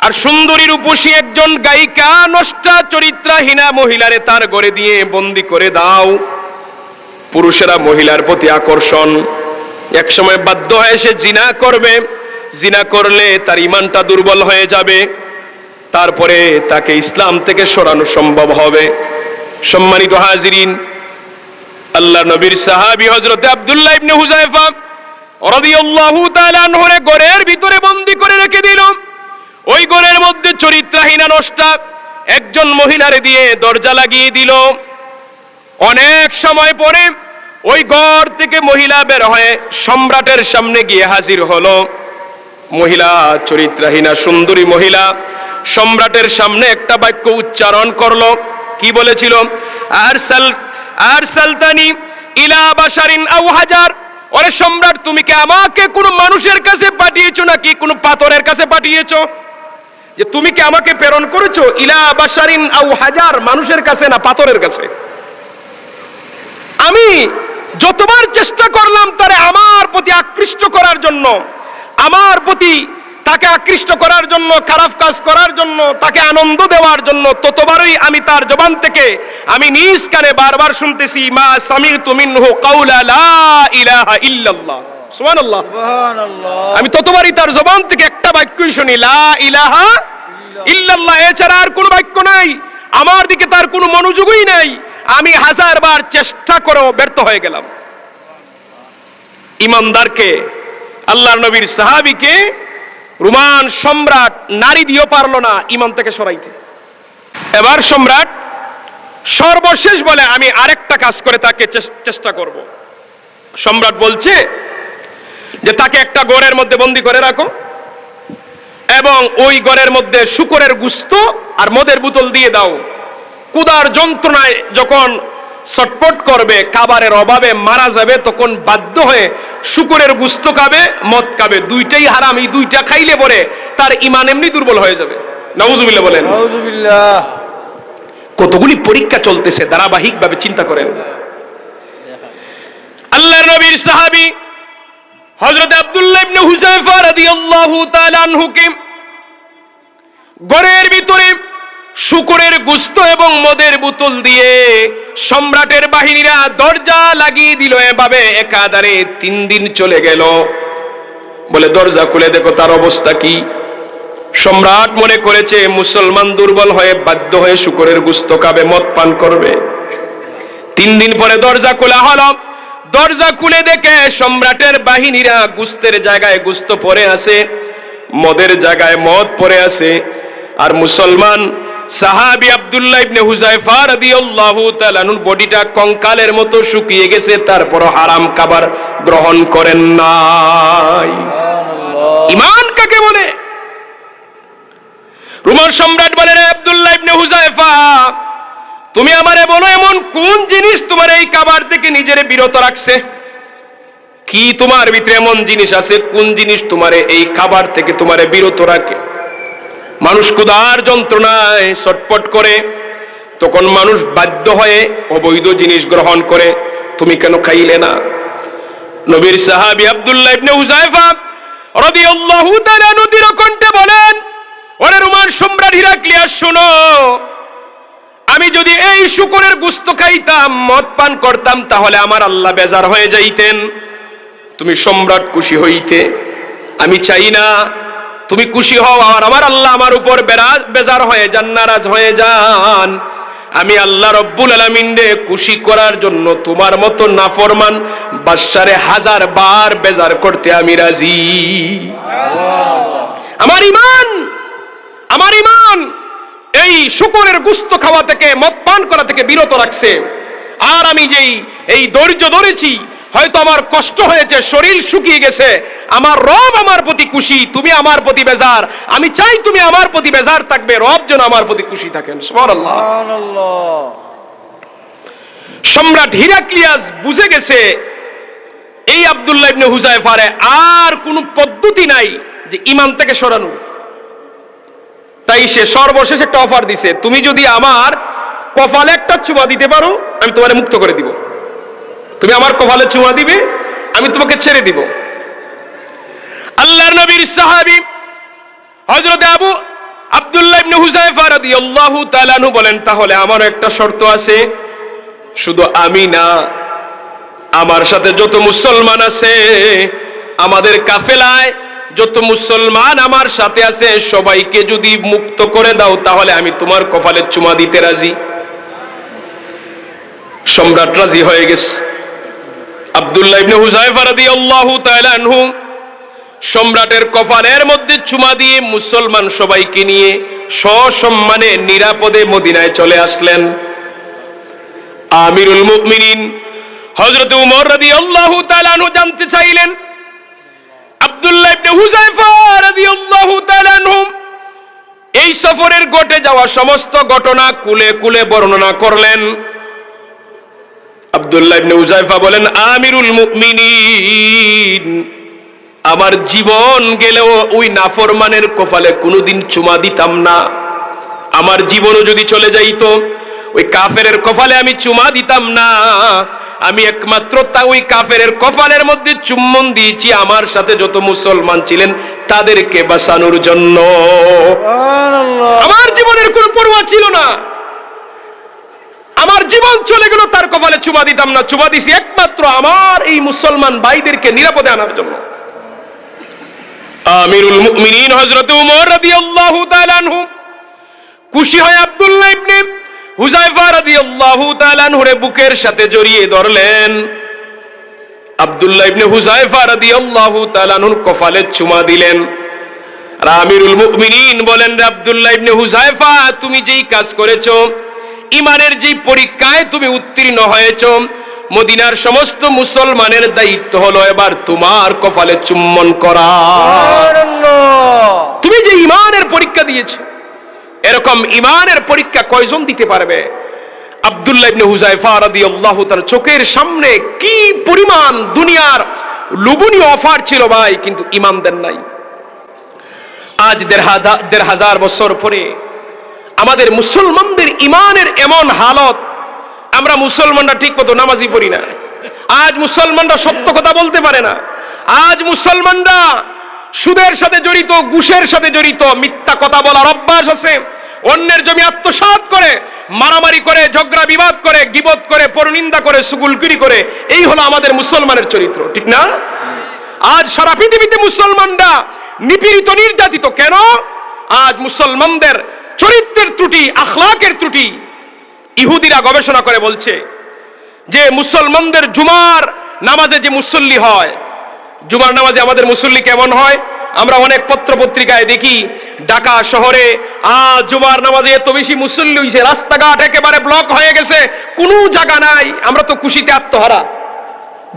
আর সুন্দরী রূপসী একজন গায়িকা নষ্টা চরিত্রহীনা মহিলারে তার ঘরে দিয়ে বন্দি করে দাও। পুরুষেরা মহিলার প্রতি আকর্ষণ, এক সময় বাধ্য হয়ে সে জিনা করবে, জিনা করলে তার ঈমানটা দুর্বল হয়ে যাবে, তারপরে তাকে ইসলাম থেকে সরানো সম্ভব হবে। সম্মানিত হাজিরিন, আল্লাহ নবীর সাহাবী হযরতে আব্দুল্লাহ ইবনে হুযায়ফা রাদিয়াল্লাহু তাআলা আনহুরে ঘরের ভিতরে বন্দি করে রেখে দিল। ওই ঘরের মধ্যে চরিত্রহীনা নষ্টা একজন মহিলারে দিয়ে দরজা লাগিয়ে দিল। অনেক সময় পরে ওই ঘর থেকে মহিলা বের হয়ে সম্রাটের সামনে গিয়ে হাজির হলো। মহিলা চরিত্রহীনা সুন্দরী মহিলা সম্রাটের সামনে একটা বাক্য উচ্চারণ করলো। কি বলেছিল? আরসালতানি ইলা বাশারিন আও হাজার। ওরে সম্রাট, তুমি কি আমাকে কোনো মানুষের কাছে পাঠিয়েছো নাকি কোনো পাথরের কাছে পাঠিয়েছো? যে তুমি কি আমাকে প্রেরণ করেছো ইলা বাশারিন আও হাজার, মানুষের কাছে না পাথরের কাছে? আমি যতবার চেষ্টা করলাম তারে আমার প্রতি আকৃষ্ট করার জন্য, আমার প্রতি তাকে আকৃষ্ট করার জন্য, খারাপ কাজ করার জন্য, তাকে আনন্দ দেওয়ার জন্য, ততবারই আমি তার জবান থেকে আমি নিজ কানে বারবার শুনতেছি, মা সামি'তু মিনহু কাওলা লা ইলাহা ইল্লাল্লাহ। সুবহানাল্লাহ, আমি ততবারই তার জবান থেকে একটা বাক্যই শুনি, লা ইলাহা ইল্লাল্লাহ, এছাড়া আর কোনো বাক্য নাই। আমার দিকে তার কোনো মনোযোগই নাই। আমি হাজারবার চেষ্টা করেও ব্যর্থ হয়ে গেলাম। ইমানদারকে, আল্লাহর নবীর সাহাবীকে রোমান সম্রাট নারী দিয়েও পারলো না ইমান থেকে সরাইতে। এবার সম্রাট সর্বশেষ বলে, আমি আরেকটা কাজ করে তাকে চেষ্টা করব। সম্রাট বলছে যে তাকে একটা ঘরের মধ্যে বন্দি করে রাখো, এবং ওই ঘরের মধ্যে শূকরের গোশত আর মদের বোতল দিয়ে দাও। ক্ষুধার যন্ত্রণায় যখন ছটফট করবে, খাবারের অভাবে মারা যাবে, তখন বাধ্য হয়ে শূকরের গোশত খাবে, মদ খাবে। দুইটাই হারাম। এই দুইটা খাইলে পরে তার ঈমান এমনি দুর্বল হয়ে যাবে। নাউযুবিল্লাহ বলেন। নাউযুবিল্লাহ। কতগুলি পরীক্ষা চলতেছে ধারাবাহিকভাবে, চিন্তা করেন। আল্লাহর নবীর সাহাবী হযরত আব্দুল্লাহ ইবনে হুযায়ফা রাদিয়াল্লাহু তাআলা আনহুকে ঘরের ভিতরে শূকরের গোশত এবং মদের বোতল দিয়ে সম্রাটের বাহিনীরা দরজা লাগিয়ে দিল। এভাবে একাধারে 3 দিন চলে গেল। বলে দরজা খুলে দেখো তার অবস্থা কি। সম্রাট মনে করেছে মুসলমান দুর্বল হয়ে বাধ্য হয়ে শূকরের গোশত খাবে, মদ পান করবে। 3 দিন পরে দরজা খোলা হলো। দরজা খুলে দেখে সম্রাটের বাহিনীরা গোশতের জায়গায় গোশত পড়ে আছে, মদের জায়গায় মদ পড়ে আছে। আর মুসলমান সাহাবী আব্দুল্লাহ ইবনে হুযায়ফা রাদিয়াল্লাহু তাআলা আনহুর বডিটা কঙ্কালের মতো শুকিয়ে গেছে, তারপরও হারাম খাবার গ্রহণ করেন নাই। ঈমান কাকে বলে? রোমান সম্রাট বলেন, আব্দুল্লাহ ইবনে হুযায়ফা, তুমি আমারে বলো এমন কোন জিনিস তোমার এই খাবার থেকে নিজেরে বিরত রাখছে? কি তোমার ভিতরে এমন জিনিস আছে, কোন জিনিস তোমারে এই খাবার থেকে তোমারে বিরত রাখে? মানুষ ক্ষুধার যন্ত্রণায় ছটফট করে, তখন মানুষ বাধ্য হয়ে অবৈধ জিনিস গ্রহণ করে। তুমি কেন খাইলে না? নবীর সাহাবী আব্দুল্লাহ ইবনে হুযায়ফা রাদিয়াল্লাহু তাআলা আনহু দৃঢ় কণ্ঠে বলেন, ওরে রোমান সম্রাট হিরাক্লিয়াস, শোনো, আমি যদি এই শূকরের গোশত খাইতাম, মদ পান করতাম, তাহলে আমার আল্লাহ বেজার হয়ে যাইতেন, তুমি সম্রাট খুশি হইতে। আমি চাই না তুমি খুশি হও আর আমার আল্লাহ আমার উপর বেজার হয়ে যান, নারাজ হয়ে যান। আমি আল্লাহ রব্বুল আলামিনকে খুশি করার জন্য তোমার মতো নাফরমান বাদশারে 1000 বার বেজার করতে আমি রাজি। আমার ঈমান এই শূকরের গোশত খাওয়া থেকে, মদ পান করা থেকে বিরত রাখছে। আর আমি যেই এই ধৈর্য ধরেছি, হয়তো আমার কষ্ট হয়েছে, শরীর শুকিয়ে গেছে, আমার রব আমার প্রতি খুশি, তুমি আমার প্রতি বেজার। আমি চাই তুমি আমার প্রতি বেজার থাকবে, রব যেন আমার প্রতি খুশি থাকেন। সুবহানাল্লাহ। সম্রাট হিরাক্লিয়াস বুঝে গেছে এই আব্দুল্লাহ ইবনে হুযায়ফারে আর কোনো পদ্ধতি নাই যে ঈমান থেকে সরানো। তাই সে সর্বশেষ একটা অফার দিছে, তুমি যদি আমার কপালে একটা চুমা দিতে পারো আমি তোমারে মুক্ত করে দিব। তুমি আমার কপালে চুমা দিবে, আমি তোমাকে ছেড়ে দিব। আল্লাহর নবীর সাহাবী হযরত আব্দুল্লাহ ইবনে হুযায়ফা রাদিয়াল্লাহু তাআলা আনহু বলেন, তাহলে আমার একটা শর্ত আছে, শুধু আমি না, আমার সাথে যত মুসলমান আছে, আমাদের কাফেলায় যত মুসলমান আমার সাথে আছে, সবাইকে যদি মুক্ত করে দাও তাহলে আমি তোমার কপালে চুমা দিতে রাজি। সম্রাট রাজি হয়ে গেছে। আব্দুল্লাহ ইবনে হুযায়ফা রাদিয়াল্লাহু তাআলা আনহু সম্রাটের কপালের মধ্যে চুমা দিয়ে মুসলমান সবাইকে নিয়ে সসম্মানে নিরাপদে মদিনায় চলে আসলেন। আমিরুল মুমিনিন হযরত ওমর রাদিয়াল্লাহু তাআলা আনহু জানতে চাইলেন, আব্দুল্লাহ ইবনে হুযায়ফা রাদিয়াল্লাহু তাআলা আনহু এই সফরের ঘটে যাওয়া সমস্ত ঘটনা কুলে কুলে বর্ণনা করলেন। আব্দুল্লাহ ইবনে হুযায়ফা বলেন, আমিরুল মুমিনিন, আমার জীবন গেলেও ওই নাফরমানের কপালে কোনোদিন চুমা দিতাম না। আমার জীবনও যদি চলে যাইতো ওই কাফেরের কপালে আমি চুমা দিতাম না। আমি একমাত্র ওই কাফেরের কপালের মধ্যে চুম্বন দিয়েছি আমার সাথে যত মুসলমান ছিলেন তাদেরকে বাঁচানোর জন্য। আমার জীবনের কোনো পরোয়া ছিল না, আমার জীবন চলে গেল তার কপালে চুমা দিতাম না। চুমা দিছি একমাত্র আমার এই মুসলমান ভাইদেরকে নিরাপদে আনার জন্য। আমিরুল মুমিনিন হযরত ওমর রাদিয়াল্লাহু তাআলা আনহু খুশি হয়ে আব্দুল্লাহ ইবনে হুযায়ফা রাদিয়াল্লাহু তাআলা আনহুর বুকের সাথে জড়িয়ে ধরলেন। আব্দুল্লাহ ইবনে হুযায়ফা রাদিয়াল্লাহু তাআলা আনহুর কপালে চুমা দিলেন। আর আমিরুল মুমিনিন বলেন, রে আব্দুল্লাহ ইবনে হুযায়ফা, তুমি যেই কাজ করেছো, ঈমানের যেই পরীক্ষায় তুমি উত্তীর্ণ হয়েছো, মদিনার সমস্ত মুসলমানের দায়িত্ব হলো এবার তোমার কপালে চুম্বন করা। তুমি যে ঈমানের পরীক্ষা দিয়েছো, এরকম ঈমানের পরীক্ষা কয়জন দিতে পারবে? আব্দুল্লাহ ইবনে হুযায়ফা রাদিয়াল্লাহু তাআলা চোখের সামনে কি পরিমাণ দুনিয়ার লোভনীয় অফার ছিল ভাই, কিন্তু ঈমান দেন নাই। আজ দেড় হাজার বছর পরে আমাদের মুসলমানদের ঈমানের এমন হালত, আমরা মুসলমানরা ঠিক মতো নামাজি পড়ি না। আজ মুসলমানরা সত্য কথা বলতে পারে না। আজ মুসলমানরা সুদের সাথে জড়িত, ঘুষের সাথে জড়িত, মিথ্যা কথা বলার অভ্যাস আছে, অন্যের জমি আত্মসাৎ করে, মারামারি করে, ঝগড়া বিবাদ করে, গীবত করে, পরনিন্দা করে, সুগুলকিরি করে। এই হলো আমাদের মুসলমানের চরিত্র, ঠিক না? আজ সারা পৃথিবীতে মুসলমানরা নিপীড়িত, নির্যাতিত। কেন? আজ মুসলমানদের চরিত্রের ত্রুটি, আখলাকের ত্রুটি। ইহুদিরা গবেষণা করে বলছে যে মুসলমানদের জুমার নামাজে যে মুসল্লি হয়, জুমার নামাজে আমাদের মুসল্লি কেমন হয়? আমরা অনেক পত্র পত্রিকায় দেখি ঢাকা শহরে জুমার নামাজে এত বেশি মুসল্লি হইছে, রাস্তাঘাট একেবারে ব্লক হয়ে গেছে, কোনো জায়গা নাই। আমরা তো খুশিতে আত্মহারা,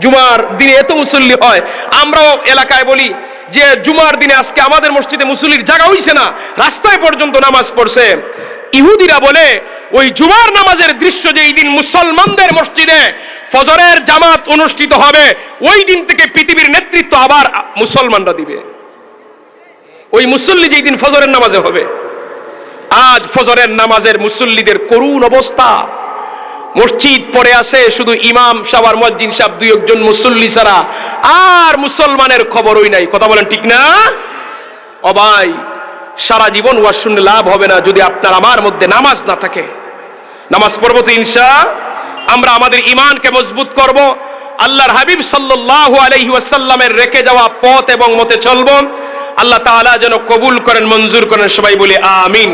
জুমার দিনে এত মুসল্লি হয়। আমরাও এলাকায় বলি যে জুমার দিনে আজকে আমাদের মসজিদে মুসল্লির জায়গা হইছে না, রাস্তায় পর্যন্ত নামাজ পড়ছে। ইহুদিরা বলে ওই জুমার নামাজের দৃশ্য যেই দিন মুসলমানদের মসজিদে ফজরের জামাত অনুষ্ঠিত হবে, ওই দিন থেকে পৃথিবীর নেতৃত্ব আবার মুসলমানরা দিবে। ওই মুসল্লি যেই দিন ফজরের নামাজে হবে। আজ ফজরের নামাজের মুসল্লিদের করুণ অবস্থা। মসজিদ পড়ে আছে শুধু ইমাম সাহেব আর মুয়াজ্জিন সাহেব, দুই একজন মুসল্লি ছাড়া আর মুসলমানের খবরই নাই। কথা বলেন ঠিক না? ও ভাই, সারা জীবন ওয়াজ শুনলে লাভ হবে না যদি আপনার আমার মধ্যে নামাজ না থাকে। নামাজ পড়বো তো ইনশাআল্লাহ, আমরা আমাদের ঈমানকে মজবুত করব, আল্লাহর হাবিব সাল্লাল্লাহু আলাইহি ওয়াসাল্লামের রেখে যাওয়া পথ এবং মতে চলবো। আল্লাহ তাআলা যেন কবুল করেন, মঞ্জুর করেন। সবাই বলি আমিন।